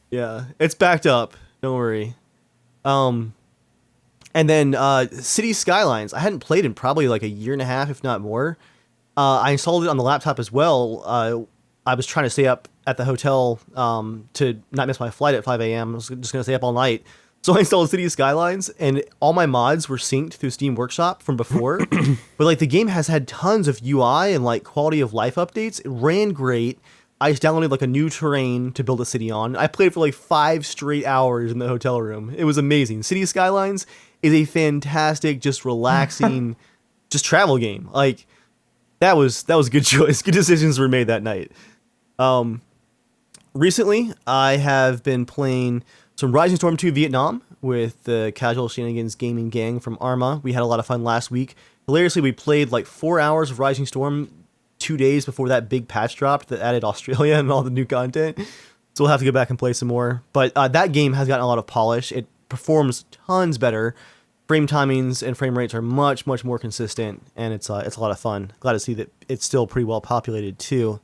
Yeah, it's backed up. Don't worry. And then City Skylines. I hadn't played in probably like a year and a half, if not more. I installed it on the laptop as well. I was trying to stay up at the hotel to not miss my flight at 5 a.m. I was just going to stay up all night. So I installed City Skylines, and all my mods were synced through Steam Workshop from before. But like the game has had tons of UI and like quality of life updates. It ran great. I just downloaded like a new terrain to build a city on. I played for like 5 straight hours in the hotel room. It was amazing. City Skylines is a fantastic, just relaxing, just travel game. Like that was a good choice. Good decisions were made that night. Recently, I have been playing some Rising Storm 2 Vietnam with the Casual Shenanigans gaming gang from Arma. We had a lot of fun last week. Hilariously, we played like 4 hours of Rising Storm 2 days before that big patch dropped that added Australia and all the new content. So we'll have to go back and play some more. But that game has gotten a lot of polish. It performs tons better. Frame timings and frame rates are much, much more consistent, and it's a lot of fun. Glad to see that it's still pretty well populated too.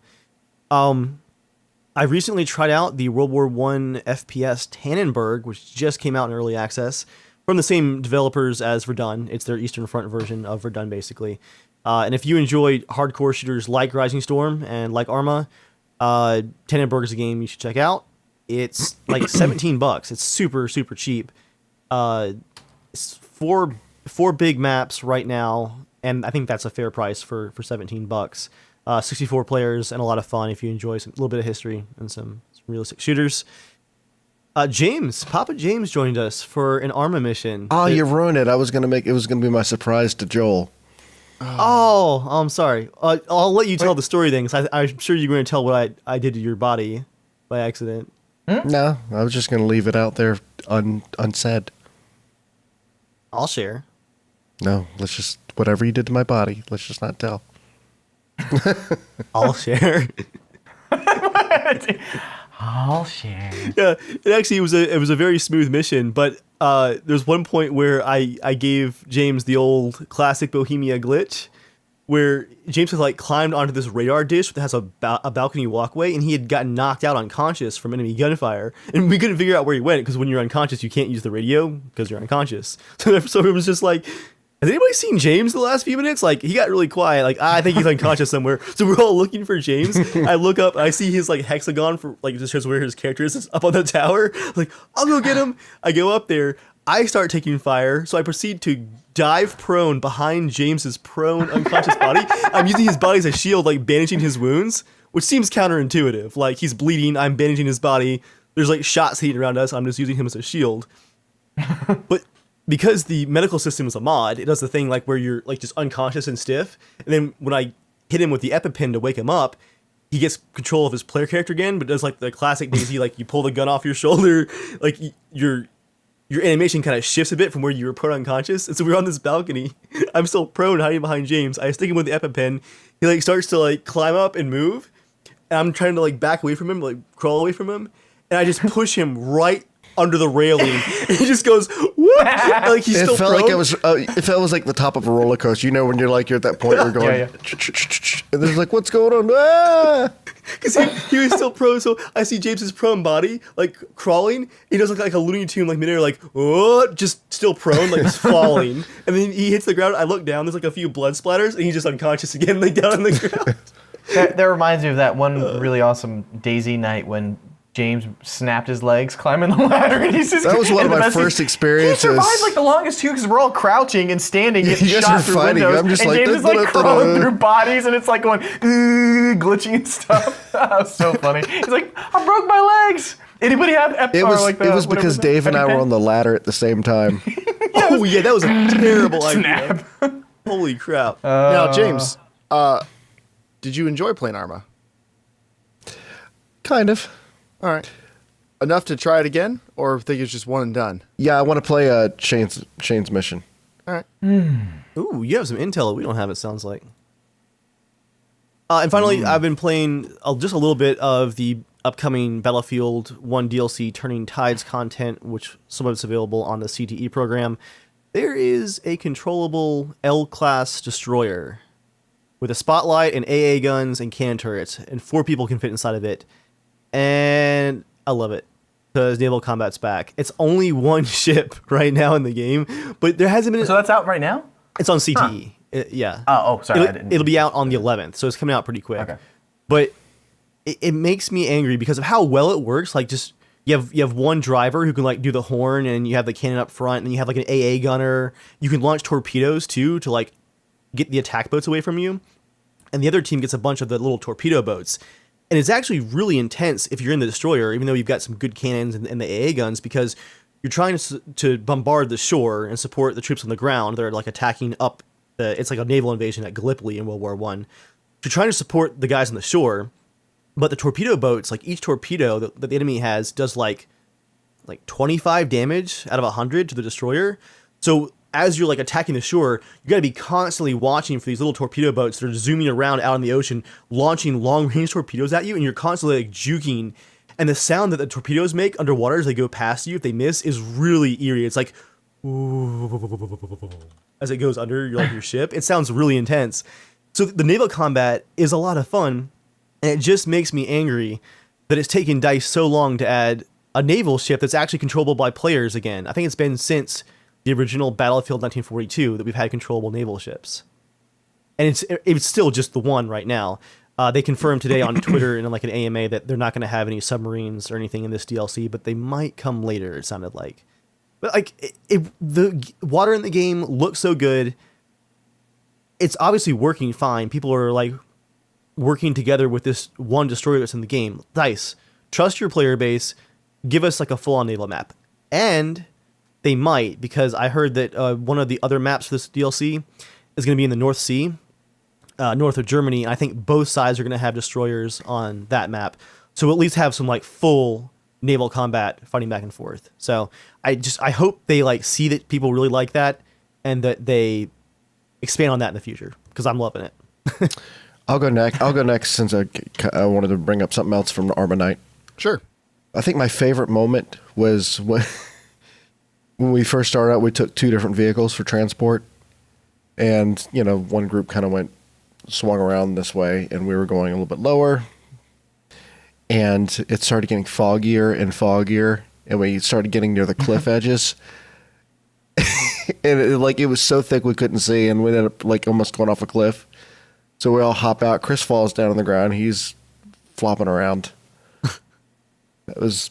I recently tried out the World War I FPS Tannenberg, which just came out in early access from the same developers as Verdun. It's their Eastern Front version of Verdun, basically. And if you enjoy hardcore shooters like Rising Storm and like Arma, Tannenberg is a game you should check out. It's like $17. It's super, super cheap. It's four big maps right now, and I think that's a fair price for $17. 64 players and a lot of fun if you enjoy a little bit of history and some realistic shooters. Papa James joined us for an Arma mission. Oh, you ruined it. It was gonna be my surprise to Joel. Oh, I'm sorry. I'll let you tell the story then, because I'm sure you're going to tell what I did to your body by accident. No, I was just gonna leave it out there unsaid. I'll share. No, let's just whatever you did to my body. Let's just not tell. I'll share. I'll share. Yeah, it was a very smooth mission, but there's one point where I gave James the old classic Bohemia glitch, where James had like climbed onto this radar dish that has a balcony walkway, and he had gotten knocked out unconscious from enemy gunfire, and we couldn't figure out where he went because when you're unconscious you can't use the radio because you're unconscious. So it was just like, has anybody seen James the last few minutes? Like, he got really quiet. Like, I think he's unconscious somewhere. So we're all looking for James. I look up, and I see his like hexagon for like, it just shows where his character is. It's up on the tower. Like, I'll go get him. I go up there. I start taking fire. So I proceed to dive prone behind James's prone unconscious body. I'm using his body as a shield, like bandaging his wounds, which seems counterintuitive. Like, he's bleeding. I'm bandaging his body. There's like shots hitting around us. I'm just using him as a shield. But because the medical system is a mod, it does the thing like where you're like just unconscious and stiff, and then when I hit him with the EpiPen to wake him up, he gets control of his player character again, but does like the classic Daisy, like you pull the gun off your shoulder, like your animation kind of shifts a bit from where you were put unconscious. And so we're on this balcony. I'm still prone, hiding behind James. I stick him with the EpiPen. He like starts to like climb up and move, and I'm trying to like back away from him, like crawl away from him, and I just push him right under the railing. He just goes, whoop! Like he's still felt prone. like it felt like the top of a roller coaster. You know when you're at that point you're going, and there's like, what's going on? Ah! Because he was still prone, so I see James's prone body, like, crawling. He does look like a Looney Tune, like, midair, like, oh, just still prone, like, he's falling. And then he hits the ground. I look down, there's, like, a few blood splatters, and he's just unconscious again, like, down on the ground. That reminds me of that one really awesome Daisy night when James snapped his legs climbing the ladder, and he's just. That was one of and the my best thing- first experiences. He survived like the longest too because we're all crouching and standing, getting You guys shot are through fighting. windows, I'm just and like, James is like crawling through bodies, and it's like going glitching and stuff. That was so funny. He's like, I broke my legs. Anybody have It was like it was because Dave and I were on the ladder at the same time. Oh, yeah, that was a terrible Snap. idea. Holy crap. Now, James, did you enjoy playing Arma? Kind of. All right. Enough to try it again, or think it's just one and done? Yeah, I want to play Shane's mission. All right. Ooh, you have some intel that we don't have, it sounds like. And finally, I've been playing just a little bit of the upcoming Battlefield 1 DLC Turning Tides content, which some of it's available on the CTE program. There is a controllable L-class destroyer with a spotlight and AA guns and cannon turrets, and 4 people can fit inside of it. And I love it because naval combat's back. It's only one ship right now in the game, but there hasn't been. So that's out right now. It's on CTE. Yeah. Oh, sorry. I didn't. It'll be out on the 11th, so it's coming out pretty quick. Okay. But it makes me angry because of how well it works. Like, just you have one driver who can like do the horn, and you have the cannon up front, and you have like an AA gunner. You can launch torpedoes too to like get the attack boats away from you, and the other team gets a bunch of the little torpedo boats. And it's actually really intense if you're in the destroyer, even though you've got some good cannons and the AA guns, because you're trying to bombard the shore and support the troops on the ground. They're like attacking up. It's like a naval invasion at Gallipoli in World War I. You're trying to support the guys on the shore, but the torpedo boats, like each torpedo that the enemy has, does like 25 damage out of 100 to the destroyer. So as you're like attacking the shore, you got to be constantly watching for these little torpedo boats that are zooming around out in the ocean, launching long range torpedoes at you, and you're constantly like juking. And the sound that the torpedoes make underwater as they go past you, if they miss, is really eerie. It's like, ooh, as it goes under your ship. It sounds really intense. So the naval combat is a lot of fun, and it just makes me angry that it's taken DICE so long to add a naval ship that's actually controllable by players again. I think it's been since the original Battlefield 1942 that we've had controllable naval ships. And it's still just the one right now. They confirmed today on Twitter and like an AMA that they're not going to have any submarines or anything in this DLC, but they might come later, it sounded like. But like the water in the game looks so good. It's obviously working fine. People are like working together with this one destroyer that's in the game. DICE, trust your player base. Give us like a full-on naval map. And they might, because I heard that one of the other maps for this DLC is going to be in the North Sea, north of Germany. And I think both sides are going to have destroyers on that map. So we'll at least have some like full naval combat fighting back and forth. So I hope they like see that people really like that and that they expand on that in the future, because I'm loving it. I'll go next since I wanted to bring up something else from Arma Night. Sure. I think my favorite moment was when we first started out, we took 2 different vehicles for transport. And, one group kind of swung around this way, and we were going a little bit lower. And it started getting foggier and foggier, and we started getting near the cliff edges. And it was so thick we couldn't see, and we ended up like almost going off a cliff. So we all hop out. Chris falls down on the ground. He's flopping around. That was...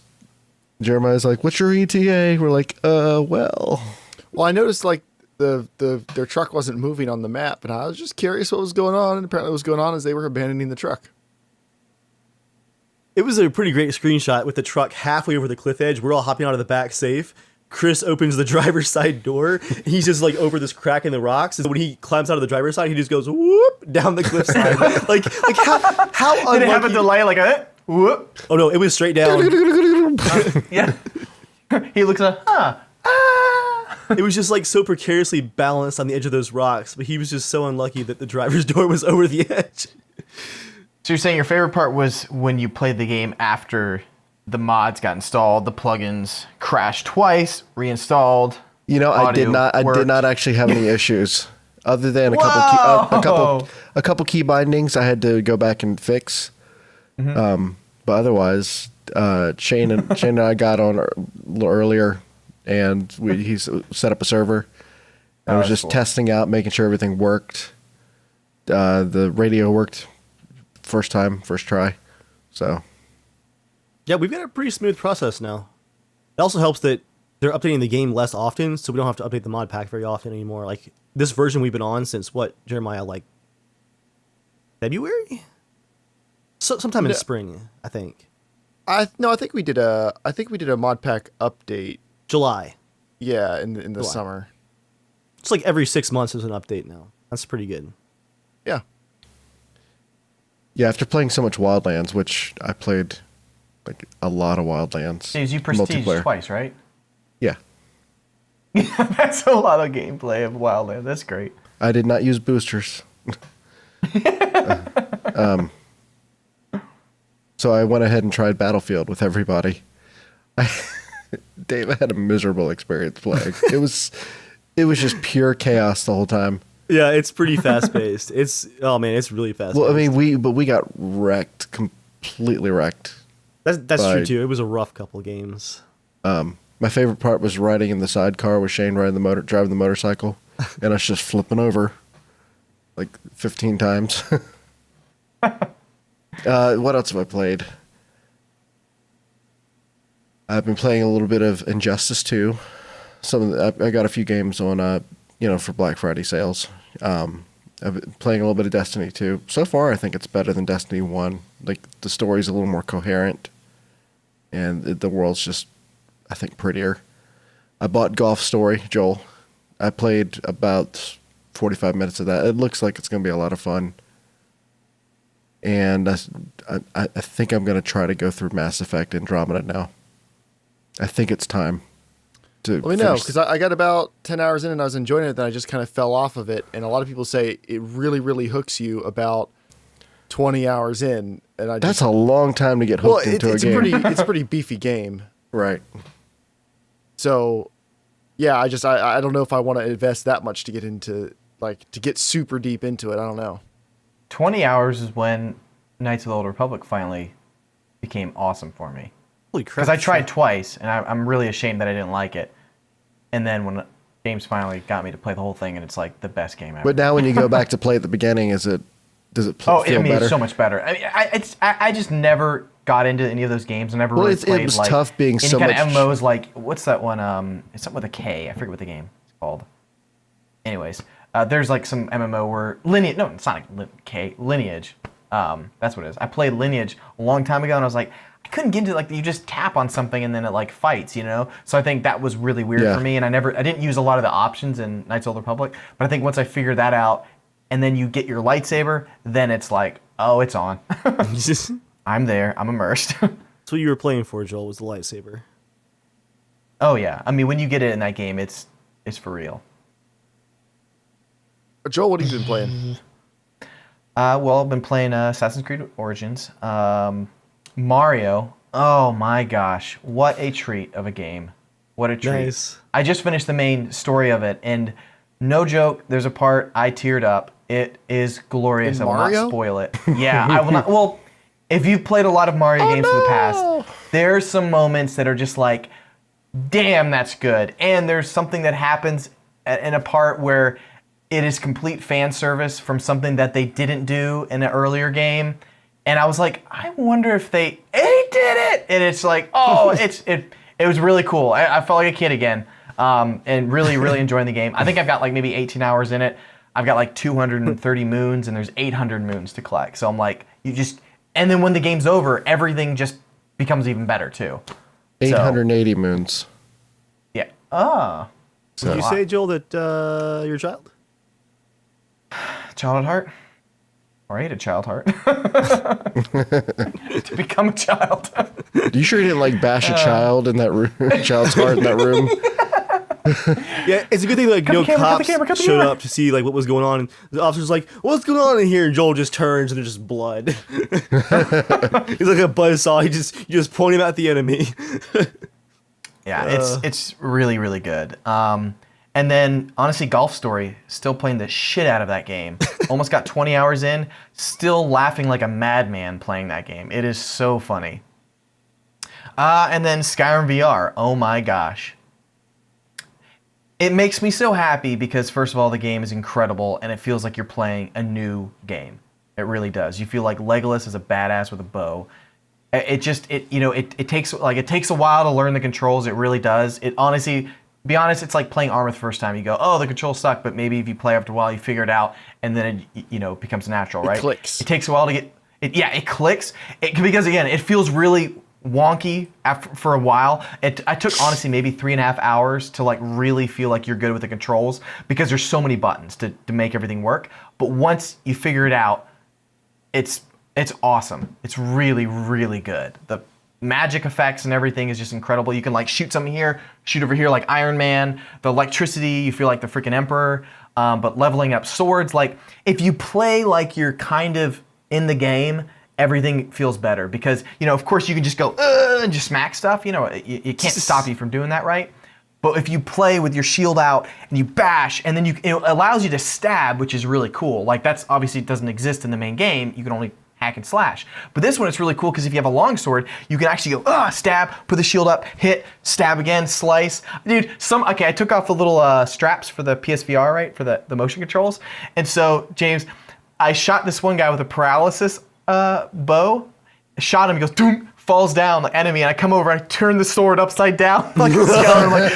Jeremiah's like, "What's your ETA?" We're like, well. Well, I noticed like their truck wasn't moving on the map, and I was just curious what was going on. And apparently, what was going on is they were abandoning the truck. It was a pretty great screenshot with the truck halfway over the cliff edge. We're all hopping out of the back safe, Chris opens the driver's side door. He's just like over this crack in the rocks. And when he climbs out of the driver's side, he just goes whoop down the cliffside. like how Did it have a unlucky- delay like a whoop? Oh no, it was straight down. Yeah. He looks up, It was just like so precariously balanced on the edge of those rocks, but he was just so unlucky that the driver's door was over the edge. So you're saying your favorite part was when you played the game after the mods got installed, the plugins crashed twice, reinstalled. You know, I did audio not actually have any issues other than a couple key bindings I had to go back and fix. But otherwise, Shane and I got on a little earlier, and he set up a server. And I was that's just cool. testing out, making sure everything worked. The radio worked first try. So Yeah, we've got a pretty smooth process now. It also helps that they're updating the game less often, so we don't have to update the mod pack very often anymore. Like this version we've been on since what, Jeremiah, like February? Sometime in spring, I think. I think we did a mod pack update. July. Yeah, in the July. summer. It's like every 6 months there's an update now. That's pretty good. Yeah. yeah, after playing so much Wildlands, which I played like a lot of Wildlands. Dude, you prestiged multiplayer. twice, right? Yeah, That's a lot of gameplay of Wildlands. That's great. I did not use boosters. So I went ahead and tried Battlefield with everybody. Dave, I had a miserable experience playing. It was just pure chaos the whole time. Yeah, it's pretty fast paced. It's really fast. Well, I mean, we got wrecked, completely wrecked. That's by- true too. It was a rough couple games. My favorite part was riding in the sidecar with Shane driving the motorcycle, and us just flipping over like 15 times. What else have I played? I've been playing a little bit of Injustice 2. I got a few games on, for Black Friday sales. I've been playing a little bit of Destiny 2. So far, I think it's better than Destiny 1. Like, the story's a little more coherent, and the world's just, I think, prettier. I bought Golf Story, Joel. I played about 45 minutes of that. It looks like it's going to be a lot of fun. And I think I'm going to try to go through Mass Effect Andromeda now. I think it's time to Let me know, finish- because I got about 10 hours in and I was enjoying it, then I just kind of fell off of it. And a lot of people say it really, really hooks you about 20 hours in. And I That's just, a long time to get well, hooked into it's a game. it's a pretty beefy game. Right. So, yeah, I don't know if I want to invest that much to get into, to get super deep into it. I don't know. 20 hours is when Knights of the Old Republic finally became awesome for me. Holy crap! Because I tried twice, and I'm really ashamed that I didn't like it. And then when James finally got me to play the whole thing, and it's like the best game ever. But now when you go back to play at the beginning, does it feel better? It's so much better. I mean, I just never got into any of those games. I never really played it was like tough being any so kind much. of MMOs. Like what's that one? It's something with a K. I forget what the game is called. Anyways, there's like some MMO where Lineage. No, it's not Lineage. That's what it is. I played Lineage a long time ago, and I was like, I couldn't get into you just tap on something and then it like fights, you know. So I think that was really weird Yeah. for me, and I didn't use a lot of the options in Knights of the Old Republic. But I think once I figured that out, and then you get your lightsaber, then it's like, oh, it's on. That's I'm there. I'm immersed. what you were playing for, Joel, was the lightsaber. Oh yeah. I mean, when you get it in that game, it's for real. Joel, what have you been playing? Well, I've been playing Assassin's Creed Origins. Mario. Oh my gosh. What a treat of a game. What a treat. Nice. I just finished the main story of it, and no joke, there's a part I teared up. It is glorious. In I will Mario? not spoil it. Yeah, I will not. Well, if you've played a lot of Mario games in the past, there's some moments that are just like, damn, that's good. And there's something that happens in a part where it is complete fan service from something that they didn't do in an earlier game. And I was like, I wonder if they did it. And it's like, oh, it was really cool. I felt like a kid again, and really, really enjoying the game. I think I've got like maybe 18 hours in it. I've got like 230 moons, and there's 800 moons to collect. So I'm like, and then when the game's over, everything just becomes even better too. 880 moons. Yeah, Ah. Did you say, Joel, that you're a child? Child at heart? Or I ate a child heart. To become a child. You sure you didn't like bash a child in that room? Child's heart in that room? Yeah, it's a good thing that cops showed up to see like what was going on, and the officer's like, "What's going on in here?" And Joel just turns, and there's just blood. He's like a buzzsaw. You just point him at the enemy. Yeah, it's really, really good. And then, honestly, Golf Story, still playing the shit out of that game. Almost got 20 hours in, still laughing like a madman playing that game. It is so funny. And then Skyrim VR, oh my gosh. It makes me so happy because, first of all, the game is incredible, and it feels like you're playing a new game. It really does. You feel like Legolas is a badass with a bow. It takes a while to learn the controls. It really does. It honestly, be honest, it's like playing Armor the first time. You go, oh, the controls suck, but maybe if you play after a while, you figure it out, and then it becomes natural, right? It clicks. It takes a while to get it. Yeah, it clicks. Because again, it feels really wonky for a while. I took honestly maybe 3.5 hours to like really feel like you're good with the controls because there's so many buttons to make everything work. But once you figure it out, it's awesome. It's really, really good. The magic effects and everything is just incredible. You can like shoot something here, shoot over here like Iron Man. The electricity, you feel like the freaking Emperor. But leveling up swords, like if you play like you're kind of in the game, everything feels better because, of course you can just go and just smack stuff. You can't stop you from doing that, right? But if you play with your shield out and you bash, and then it allows you to stab, which is really cool. Like that's obviously doesn't exist in the main game. You can only hack and slash. But this one, it's really cool because if you have a long sword, you can actually go stab, put the shield up, hit, stab again, slice. Dude, I took off the little straps for the PSVR, right, for the motion controls. And so, James, I shot this one guy with a paralysis bow, shot him, he goes, doom, falls down, the enemy, and I come over, I turn the sword upside down, like a skeleton, like,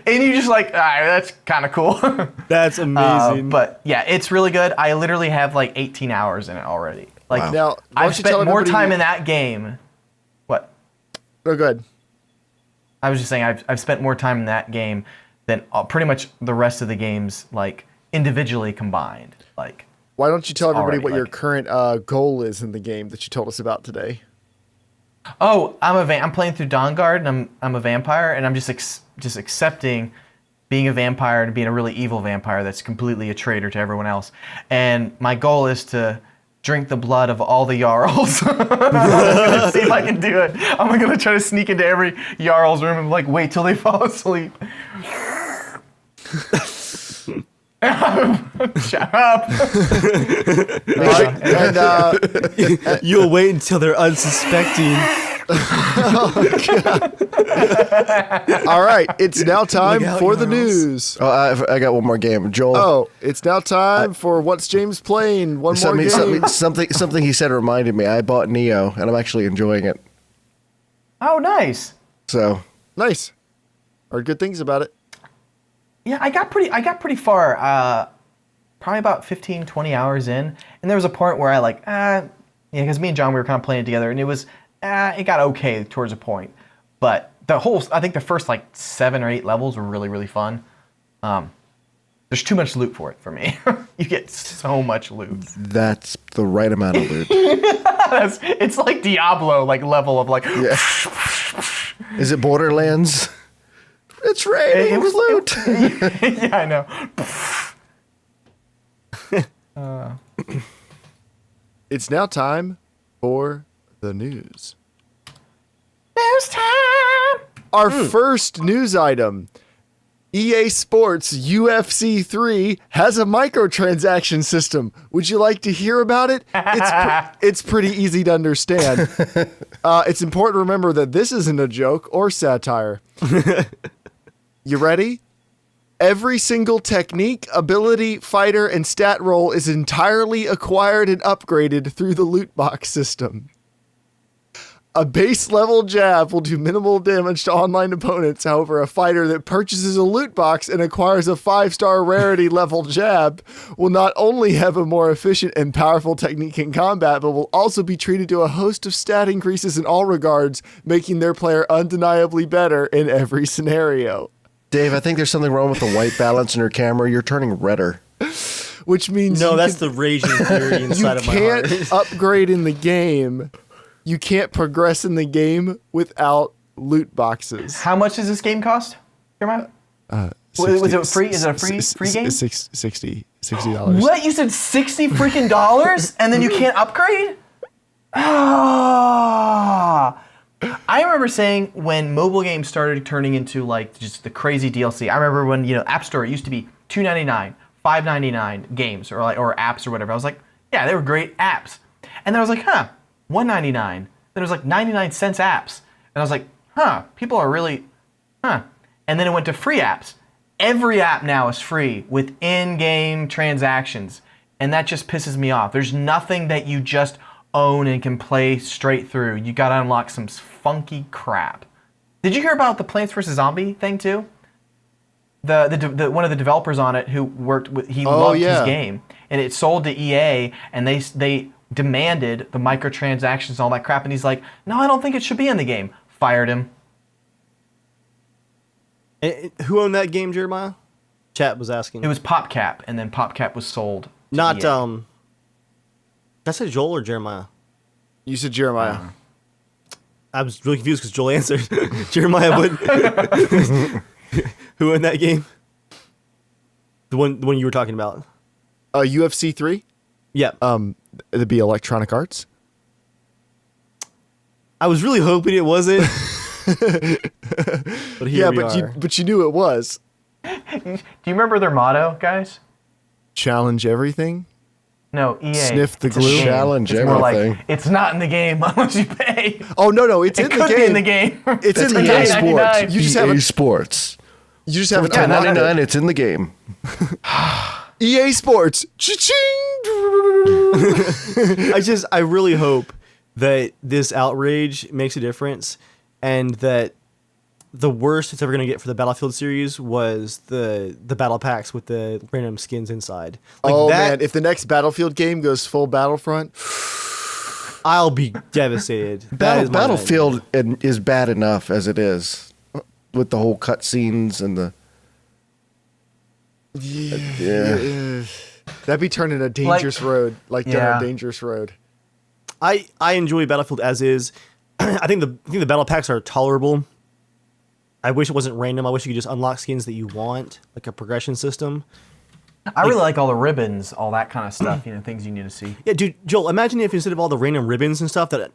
and you just like, all right, that's kind of cool. That's amazing. But yeah, it's really good. I literally have like 18 hours in it already. Like, wow. Now, why don't I've you tell spent more everybody- time in that game. What? Oh, good. I was just saying, I've spent more time in that game than pretty much the rest of the games, like, individually combined. Like, Why don't you tell everybody already, what your like- current goal is in the game that you told us about today? oh, I'm playing through Dawnguard, and I'm a vampire, and I'm just accepting being a vampire and being a really evil vampire that's completely a traitor to everyone else. And my goal is to drink the blood of all the Jarls. I'm gonna see if I can do it. I'm gonna try to sneak into every Jarl's room and like wait till they fall asleep. Shut up. You'll wait until they're unsuspecting. All right, it's now time Look out, for the Jarls. news. Oh, I got one more game. Joel. Oh, it's now time for What's James Playing? One more game. Something he said reminded me. I bought Neo, and I'm actually enjoying it. Oh, nice. So Nice. Heard good things about it. Yeah, I got pretty far, probably about 15, 20 hours in, and there was a point where I because me and John, we were kind of playing it together, and it was, it got okay towards a point, but I think the first like 7 or 8 levels were really, really fun. There's too much loot for it for me. You get so much loot. that's the right amount of loot. It's like Diablo, like level of like. Yeah. Is it Borderlands? It's raining loot. Yeah, I know. It's now time for the news. News time. Our first news item. EA Sports UFC 3 has a microtransaction system. Would you like to hear about it? It's pretty easy to understand. It's important to remember that this isn't a joke or satire. You ready? Every single technique, ability, fighter, and stat roll is entirely acquired and upgraded through the loot box system. A base level jab will do minimal damage to online opponents. However, a fighter that purchases a loot box and acquires a 5-star rarity level jab will not only have a more efficient and powerful technique in combat, but will also be treated to a host of stat increases in all regards, making their player undeniably better in every scenario. Dave, I think there's something wrong with the white balance in your camera. You're turning redder. Which means No, that's the raging fury inside of my you heart. can't upgrade in the game. You can't progress in the game without loot boxes. How much does this game cost, Jeremiah? Was it free? Is it a free game? $60. What? You said $60 freaking dollars, and then you can't upgrade? Ah! I remember saying when mobile games started turning into like just the crazy DLC. I remember when App Store, it used to be $2.99, $5.99 games or apps or whatever. I was like, yeah, they were great apps. And then I was like, $1.99. Then it was like 99 cents apps. And I was like, people are really, And then it went to free apps. Every app now is free with in-game transactions. And that just pisses me off. There's nothing that you just own and can play straight through. You gotta unlock some funky crap. Did you hear about the Plants vs. Zombie thing too? The one of the developers on it who worked with, he loved his game. And it sold to EA and they demanded the microtransactions and all that crap, and he's like, no, I don't think it should be in the game. Fired him. Who owned that game, Jeremiah? Chat was asking. It was PopCap, and then PopCap was sold to Not, EA. that's a Joel or Jeremiah? You said Jeremiah. I was really confused because Joel answered. Jeremiah would. Who owned that game? The one you were talking about. UFC 3? Yeah. It'd be Electronic Arts. I was really hoping it wasn't. But here we are. But you knew it was. Do you remember their motto, guys? Challenge everything. No, EA. Sniff the It's a glue. game. Challenge It's more everything. like, it's not in the game unless you pay. Oh no, it's It in the could game. be in the game. It's in the EA game. Sports. You just have EA a, Sports. you just have a $10.99. $10.99. It's in the game. EA Sports. Cha-ching! I really hope that this outrage makes a difference, and that the worst it's ever going to get for the Battlefield series was the battle packs with the random skins inside. Like Man, if the next Battlefield game goes full Battlefront, I'll be devastated. That is my Battlefield is bad enough as it is, with the whole cutscenes and the. that'd be turning a dangerous road, down Yeah. a dangerous road. I enjoy Battlefield as is. I think the battle packs are tolerable. I wish it wasn't random. I wish you could just unlock skins that you want, like a progression system. I really like all the ribbons, all that kind of stuff, things you need to see. Yeah, dude, Joel, imagine if instead of all the random ribbons and stuff that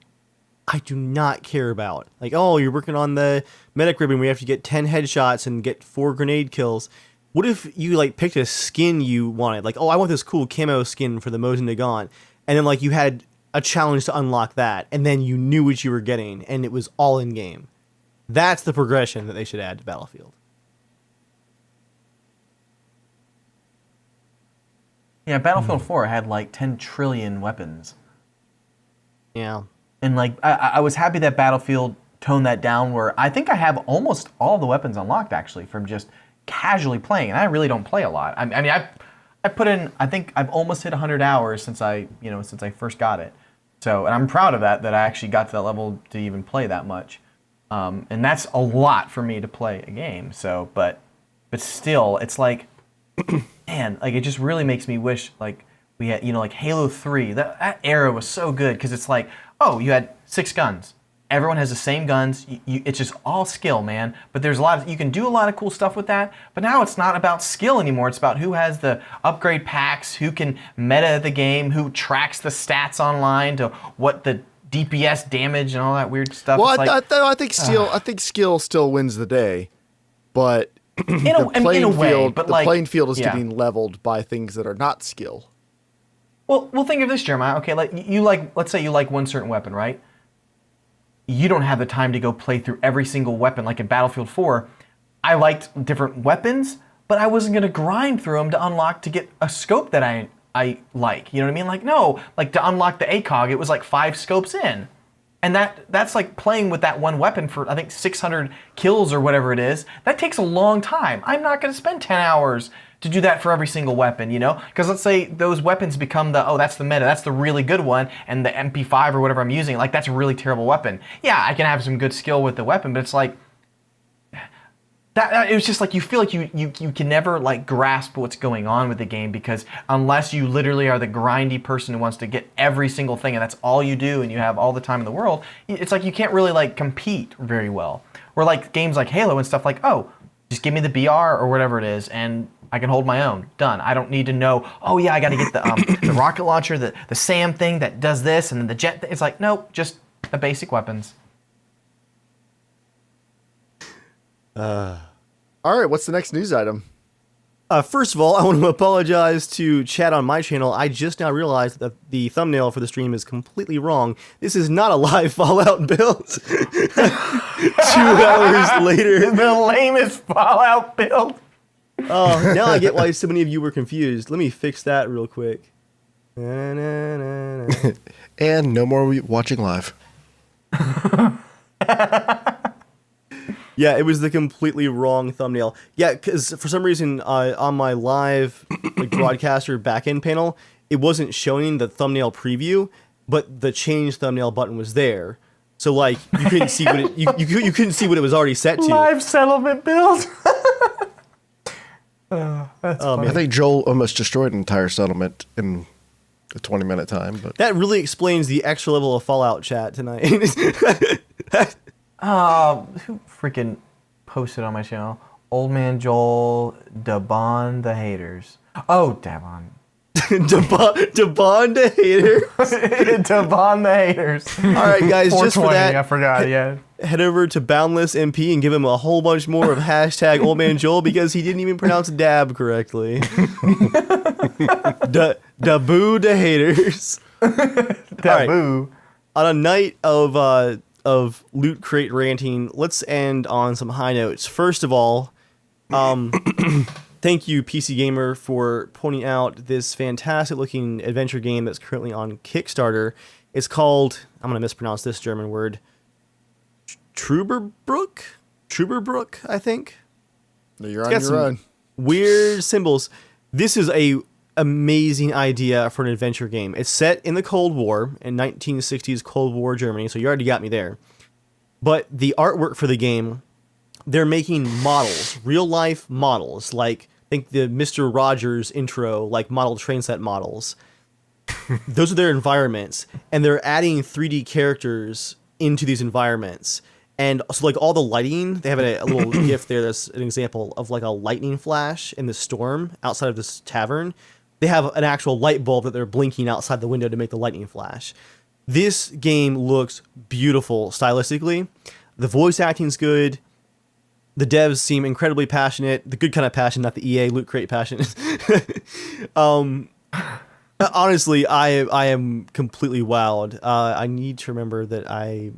I do not care about, like, oh, you're working on the medic ribbon where you have to get 10 headshots and get 4 grenade kills. What if you, picked a skin you wanted? Like, oh, I want this cool camo skin for the Mosin Nagant. And then, you had a challenge to unlock that, and then you knew what you were getting, and it was all in-game. That's the progression that they should add to Battlefield. Yeah, Battlefield 4 had 10 trillion weapons. Yeah. And I was happy that Battlefield toned that down, where I think I have almost all the weapons unlocked actually from just casually playing, and I really don't play a lot. I mean, I put in, I think I've almost hit 100 hours since I first got it. So, and I'm proud of that I actually got to that level to even play that much. And that's a lot for me to play a game. So, but still, it's man, it just really makes me wish we had, Halo 3. That era was so good because it's oh, you had 6 guns. Everyone has the same guns. It's just all skill, man. But there's you can do a lot of cool stuff with that. But now it's not about skill anymore. It's about who has the upgrade packs, who can meta the game, who tracks the stats online to what the DPS damage and all that weird stuff. Well, I think skill still wins the day, but in a way, but the playing field is getting leveled by things that are not skill. Well, think of this, Jeremiah. Okay, let's say you like one certain weapon, right? You don't have the time to go play through every single weapon like in Battlefield 4. I liked different weapons, but I wasn't going to grind through them to unlock to get a scope that I like. You know what I mean? To unlock the ACOG, it was 5 scopes in. And that's like playing with that one weapon for, I think, 600 kills or whatever it is. That takes a long time. I'm not going to spend 10 hours to do that for every single weapon, you know? Because let's say those weapons become that's the meta, that's the really good one, and the MP5 or whatever I'm using, like, that's a really terrible weapon. Yeah, I can have some good skill with the weapon, but it's like, it was just like you feel like you can never like grasp what's going on with the game, because unless you literally are the grindy person who wants to get every single thing and that's all you do and you have all the time in the world, it's like you can't really like compete very well. Or like games like Halo and stuff, like, oh, just give me the BR or whatever it is and I can hold my own. Done. I don't need to know, oh yeah, I got to get the the rocket launcher, the SAM thing that does this, and then the jet. It's like, nope, just the basic weapons. All right, what's the next news item? First of all, I want to apologize to chat on my channel. I just now realized that the thumbnail for the stream is completely wrong. This is not a live Fallout build. 2 hours later. The lamest Fallout build. Oh, now I get why so many of you were confused. Let me fix that real quick. Na-na-na-na-na. And no more watching live. Yeah, it was the completely wrong thumbnail. Yeah, because for some reason on my live like broadcaster backend panel, it wasn't showing the thumbnail preview, but the change thumbnail button was there. So like you couldn't see what it, you couldn't see what it was already set to. Live settlement build. Man. I think Joel almost destroyed an entire settlement in a 20-minute time. But That really explains the extra level of Fallout chat tonight. Who freaking posted on my channel? Old Man Joel, Dabon the haters. Oh, Dabon. Dabon the hater. Dabon the haters. All right, guys, just for 420, that, I forgot, yeah. head over to Boundless MP and give him a whole bunch more of hashtag Old Man Joel because he didn't even pronounce dab correctly. Daboo the haters. Daboo. Right. On a night of loot crate ranting, let's end on some high notes. First of all, thank you, PC Gamer, for pointing out this fantastic-looking adventure game that's currently on Kickstarter. It's called, I'm going to mispronounce this German word, Truberbrook, I think. You're on your run. Weird symbols. This is a amazing idea for an adventure game. It's set in the Cold War, in 1960s Cold War Germany, so you already got me there. But the artwork for the game, they're making models, real-life models, like, think the Mr. Rogers intro, like model train set models. Those are their environments, and they're adding 3D characters into these environments. And so, like, all the lighting, they have a little GIF there that's an example of, like, a lightning flash in the storm outside of this tavern. They have an actual light bulb that they're blinking outside the window to make the lightning flash. This game looks beautiful stylistically. The voice acting's good. The devs seem incredibly passionate. The good kind of passion, not the EA Loot Crate passion. Honestly, I am completely wowed. I need to remember that I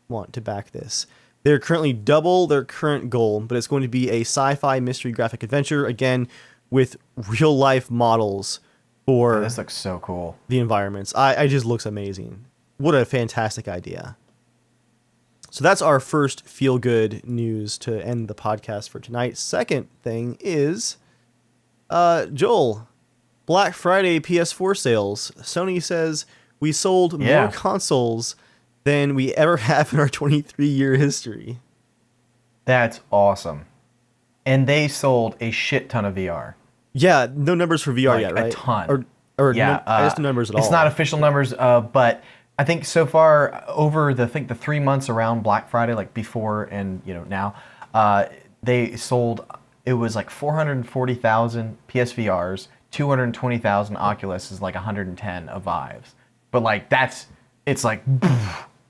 want to back this. They're currently double their current goal, but it's going to be a sci-fi mystery graphic adventure, again, with real-life models for This looks so cool. the environments. It just looks amazing. What a fantastic idea. So that's our first feel-good news to end the podcast for tonight. Second thing is, Joel, Black Friday PS4 sales. Sony says we sold more consoles than we ever have in our 23-year history. That's awesome. And they sold a shit ton of VR. Yeah, no numbers for VR Like, yet, right? a ton. Or Yeah, I guess no numbers at all. It's not official numbers, but I think so far over the 3 months around Black Friday, like before and now, they sold. It was like 440,000 PSVRs, 220,000 Oculus, is like 110 of Vives. But like it's like,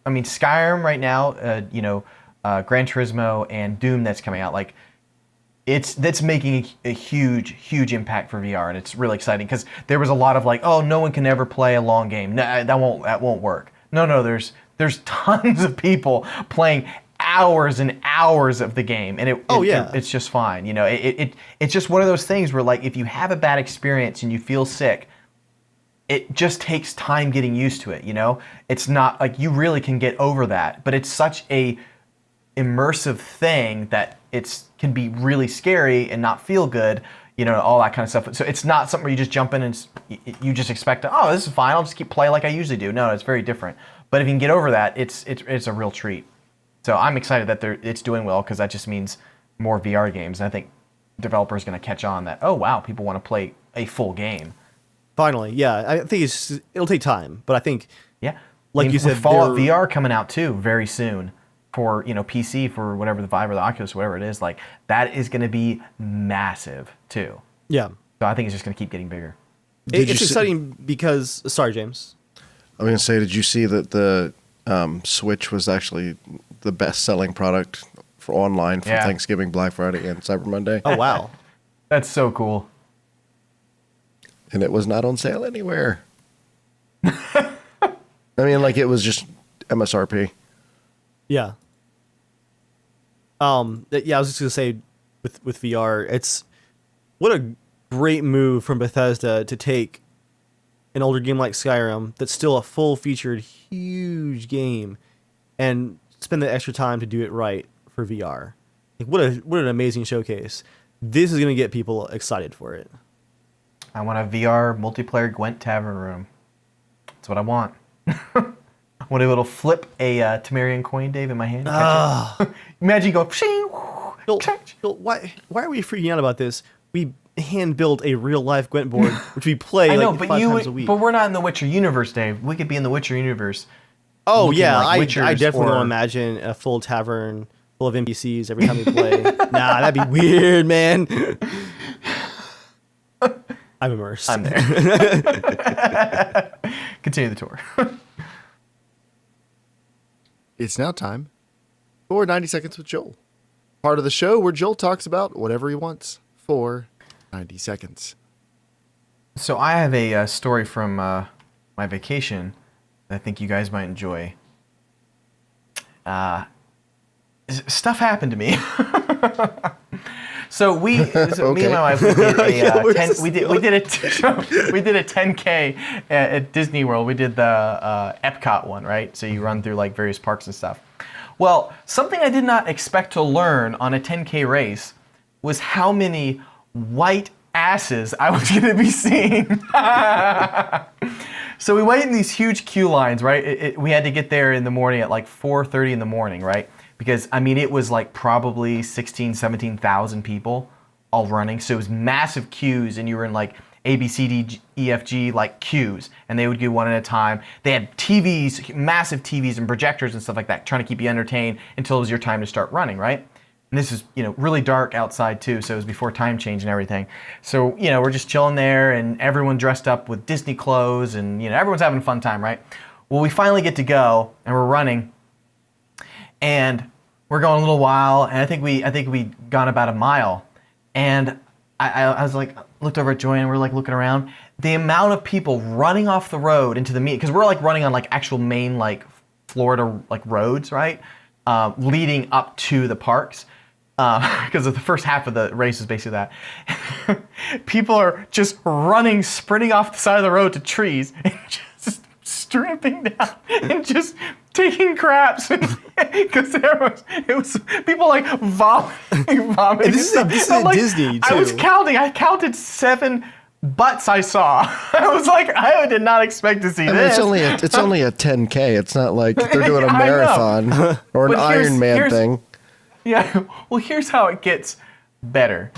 I mean, Skyrim right now, Gran Turismo and Doom that's coming out, like. That's making a huge impact for VR, and it's really exciting because there was a lot of like, oh, no one can ever play a long game. No, that won't work. No, there's tons of people playing hours and hours of the game, and it's just fine. It's just one of those things where like if you have a bad experience and you feel sick, it just takes time getting used to it, you know? It's not like you really can get over that, but it's such a immersive thing that it's can be really scary and not feel good, you know, all that kind of stuff. So it's not something where you just jump in and you just expect, oh, this is fine, I'll just keep playing like I usually do. No, it's very different. But if you can get over that, it's a real treat. So I'm excited that it's doing well, because that just means more VR games. And I think developers going to catch on that, oh, wow, people want to play a full game. Finally, yeah. I think it'll take time, but I think, Yeah. like you said, with Fallout VR coming out too very soon for, you know, PC, for whatever the Vive or the Oculus, whatever it is, like that is going to be massive too. yeah. So I think it's just going to keep getting bigger. It's exciting because, sorry, James. I was going to say, did you see that the Switch was actually the best-selling product for online for Yeah. Thanksgiving, Black Friday, and Cyber Monday? Oh, wow. That's so cool. And it was not on sale anywhere. I mean, like, it was just MSRP. Yeah. Yeah, I was just gonna say with VR, it's what a great move from Bethesda to take an older game like Skyrim that's still a full featured huge game and spend the extra time to do it right for VR. Like what an amazing showcase. This is gonna get people excited for it. I want a VR multiplayer Gwent Tavern Room. That's what I want. I want to be able to flip a Temerian coin, Dave, in my hand. Imagine you go, pshing, Joel, why are we freaking out about this? We hand built a real life Gwent board, which we play I know, like but 5 times a week. but we're not in the Witcher universe, Dave. We could be in the Witcher universe. Oh looking yeah, like I Witchers definitely or- don't imagine a full tavern full of NPCs every time we play. Nah, that'd be weird, man. I'm immersed. I'm there. Continue the tour. It's now time for 90 Seconds with Joel. Part of the show where Joel talks about whatever he wants for 90 seconds. So I have a story from my vacation that I think you guys might enjoy. Stuff happened to me. So me and my wife, we did a 10K at Disney World. We did the Epcot one, right? So you run through like various parks and stuff. Well, something I did not expect to learn on a 10K race was how many white asses I was going to be seeing. So we wait in these huge queue lines, right? We had to get there in the morning at like 4:30 in the morning, right? Because, I mean, it was like probably 16,000, 17,000 people all running. So it was massive queues, and you were in like A, B, C, D, E, F, G, like queues. And they would do one at a time. They had TVs, massive TVs and projectors and stuff like that, trying to keep you entertained until it was your time to start running, right? And this is, really dark outside too, so it was before time change and everything. So, we're just chilling there, and everyone dressed up with Disney clothes, and, everyone's having a fun time, right? Well, we finally get to go, and we're running. And we're going a little while, and I think we'd gone about a mile, and I was like, looked over at Joy, and we're like looking around. The amount of people running off the road into the meet, because we're like running on like actual main like Florida like roads, right, leading up to the parks, because of the first half of the race is basically that. People are just running, sprinting off the side of the road to trees, and just stripping down and just taking craps because it was people like vomiting. This is at Disney, I was too. counting. I counted 7 butts I saw. I was like, I did not expect to see I mean, this. it's only a 10K. It's not like they're doing a I know. marathon or an But Iron Man thing. Yeah. Well, here's how it gets better.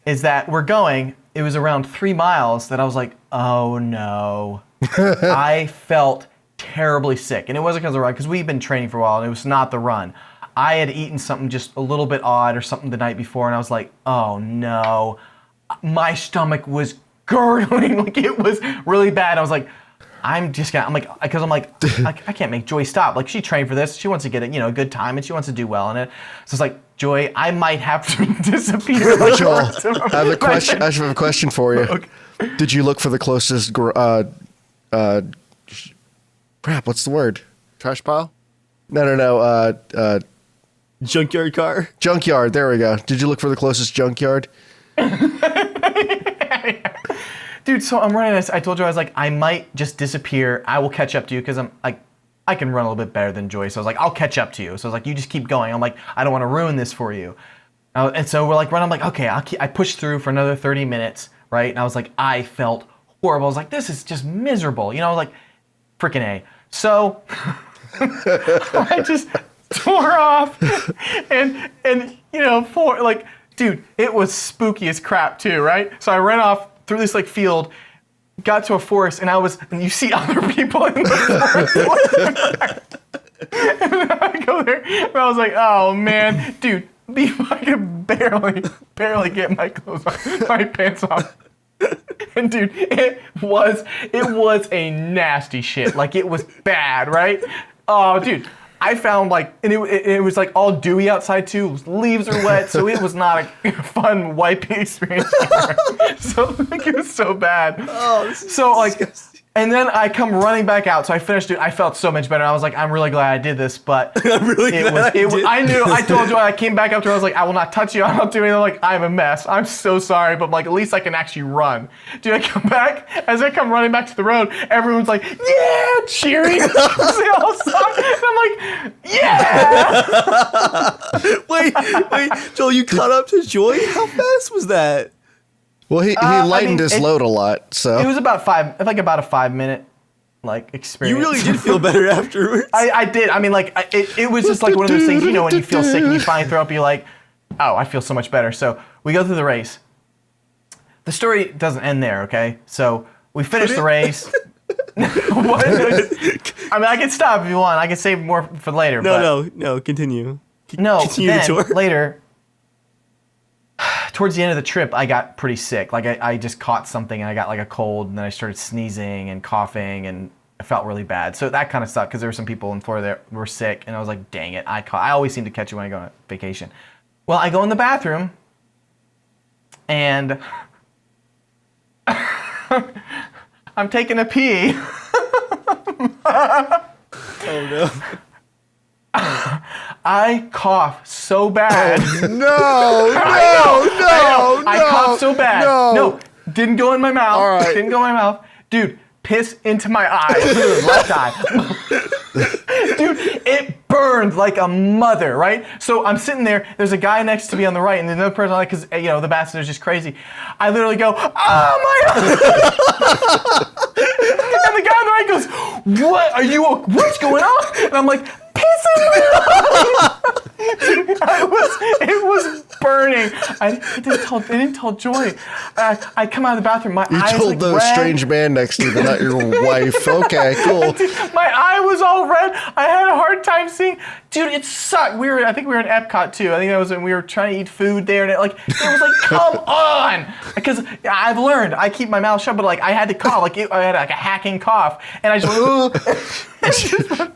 Is that it was around 3 miles that I was like, oh no. I felt terribly sick. And it wasn't because of the run, because we've been training for a while, and it was not the run. I had eaten something just a little bit odd or something the night before, and I was like, oh no. My stomach was gurgling, like it was really bad. I was like, I can't make Joy stop. Like, she trained for this. She wants to get a good time, and she wants to do well in it. So it's like, Joy, I might have to disappear. Joel, I have a question for you. Okay. Did you look for the closest crap, what's the word? Trash pile? No. Junkyard car. Junkyard. There we go. Did you look for the closest junkyard? dude, so I'm running. I told you I was like, I might just disappear. I will catch up to you because I'm like, I can run a little bit better than Joy. So I was like, I'll catch up to you. So I was like, you just keep going. I'm like, I don't want to ruin this for you. And so we're like running. I'm like, okay, I pushed through for another 30 minutes, right? And I was like, I felt horrible. I was like, this is just miserable. You know, I was like, freaking A. So I just tore off and you know, dude, it was spooky as crap too, right? So I ran off through this like field, got to a forest, and you see other people in the forest. And then I go there, and I was like, oh man, dude, I could barely get my clothes on, my pants off. And dude, it was a nasty shit. Like, it was bad, right? Oh, dude, I found and it was like all dewy outside too. Leaves are wet, so it was not a fun wiping experience. So it was so bad. Oh, disgusting. And then I come running back out. So I finished it. I felt so much better. I was like, I'm really glad I did this, but I'm really glad I knew. I told you. I came back up to her. I was like, I will not touch you. I don't do anything. Like, I'm a mess. I'm so sorry, but like, at least I can actually run. Dude, I come back. As I come running back to the road, everyone's like, yeah, cheering. They all stop. And I'm like, yeah. Wait, Joel, you caught up to Joy? How fast was that? Well, he lightened his load a lot, so It was about about a 5-minute experience. You really did feel better afterwards. I did. I mean, it was just like one of those things, you know, when you feel sick and you finally throw up, you're like, oh, I feel so much better. So we go through the race. The story doesn't end there, okay? So we finish the race. What? I mean, I can stop if you want. I can save more for later. No, continue. Continue Then the tour. later, towards the end of the trip, I got pretty sick. Like, I just caught something and I got like a cold, and then I started sneezing and coughing, and I felt really bad. So that kind of sucked because there were some people in Florida that were sick, and I was like, dang it, I always seem to catch it when I go on vacation. Well, I go in the bathroom, and I'm taking a pee. Oh no. I cough so bad. I coughed so bad. No, didn't go in my mouth. All right. Didn't go in my mouth. Dude, piss into my eye. Left eye. Dude, it burned like a mother, right? So I'm sitting there. There's a guy next to me on the right, and another person on the because you know the bastard's just crazy. I literally go, oh my! And the guy on the right goes, what? What's going on? And I'm like, piss in my eye! It was burning. I didn't tell Joy. I come out of the bathroom. My eyes you told like the red. strange man next to you, but not your wife. Okay, cool. My eye was all red. I had a hard time seeing. Dude, it sucked. I think we were in Epcot too. I think that was when we were trying to eat food there, and it was like, come on, because I've learned I keep my mouth shut, but like I had to cough, I had like a hacking cough, and I just went,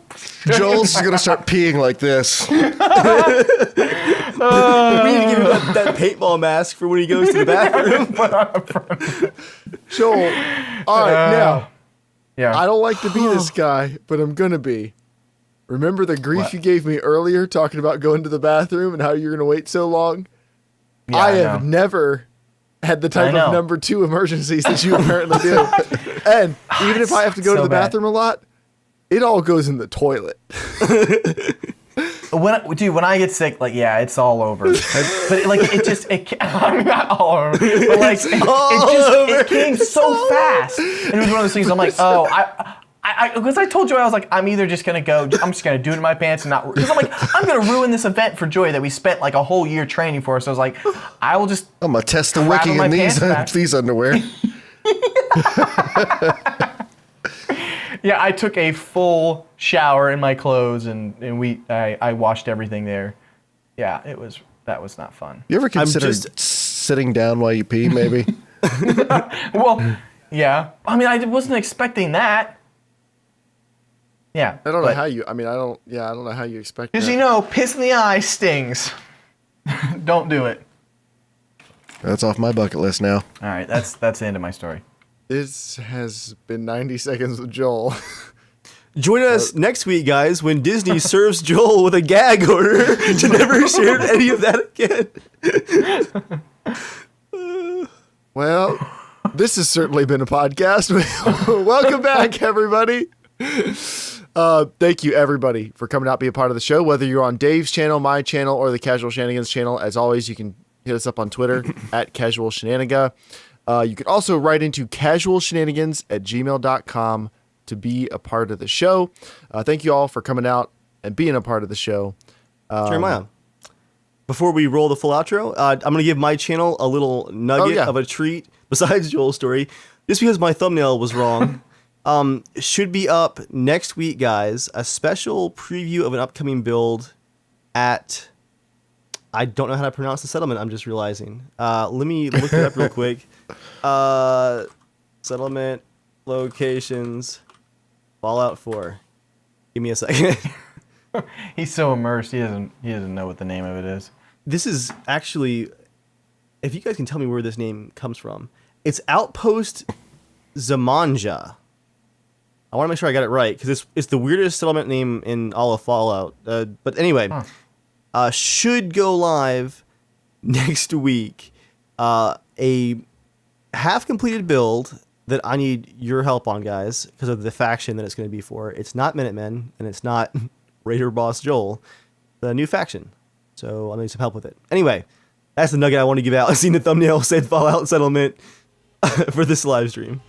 Joel's gonna start peeing like this. We need to give him that paintball mask for when he goes to the bathroom. Joel, all right, now, yeah. I don't like to be this guy, but I'm going to be. Remember the grief you gave me earlier talking about going to the bathroom and how you're going to wait so long? Yeah, I I have know. never had the type of number 2 emergencies that you apparently do. And even if I have to go to so the bad. bathroom a lot, it all goes in the toilet. When I get sick, it's all over. But I'm not all over. But it came so fast. And it was one of those things I'm like, oh, because I told Joy, I was like, I'm either just going to go, I'm just going to do it in my pants and not, because I'm like, I'm going to ruin this event for Joy that we spent like a whole year training for. So I was like, I will just. I'm gonna test the crap wiki my in pants back. these underwear. Yeah, I took a full shower in my clothes and I washed everything there. Yeah, that was not fun. You ever considered sitting down while you pee? Maybe. Well, yeah. I mean, I wasn't expecting that. Yeah. I don't know how you, I don't know how you expect that. Because you know, piss in the eye stings. Don't do it. That's off my bucket list now. All right, that's the end of my story. This has been 90 Seconds with Joel. Join us next week, guys, when Disney serves Joel with a gag order to never share any of that again. Well, This has certainly been a podcast. Welcome back, everybody. Thank you, everybody, for coming out, be a part of the show. Whether you're on Dave's channel, my channel, or the Casual Shenanigans channel, as always, you can hit us up on Twitter at casualshenaniga. You can also write into casualshenanigans@gmail.com to be a part of the show. Thank you all for coming out and being a part of the show. Jeremiah, before we roll the full outro, I'm going to give my channel a little nugget of a treat besides Joel's story, just because my thumbnail was wrong. Should be up next week, guys. A special preview of an upcoming build at... I don't know how to pronounce the settlement, I'm just realizing. Let me look it up real quick. Settlement, locations, Fallout 4. Give me a second. He's so immersed, he doesn't know what the name of it is. This is actually, if you guys can tell me where this name comes from, it's Outpost Zamanja. I want to make sure I got it right, because it's the weirdest settlement name in all of Fallout. But anyway, should go live next week. A half-completed build that I need your help on, guys, because of the faction that it's going to be for. It's not Minutemen, and it's not Raider Boss Joel. The new faction. So I'll need some help with it. Anyway, that's the nugget I want to give out. I've seen the thumbnail said Fallout Settlement for this live stream.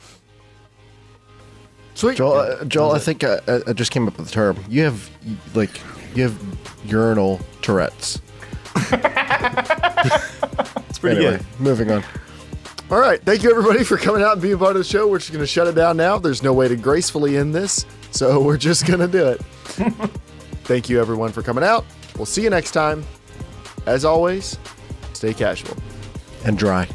Sweet. Joel, I think I just came up with the term. You have urinal Tourette's. It's pretty Anyway, good. moving on. All right. Thank you, everybody, for coming out and being part of the show. We're just going to shut it down now. There's no way to gracefully end this, so we're just going to do it. Thank you, everyone, for coming out. We'll see you next time. As always, stay casual. And dry.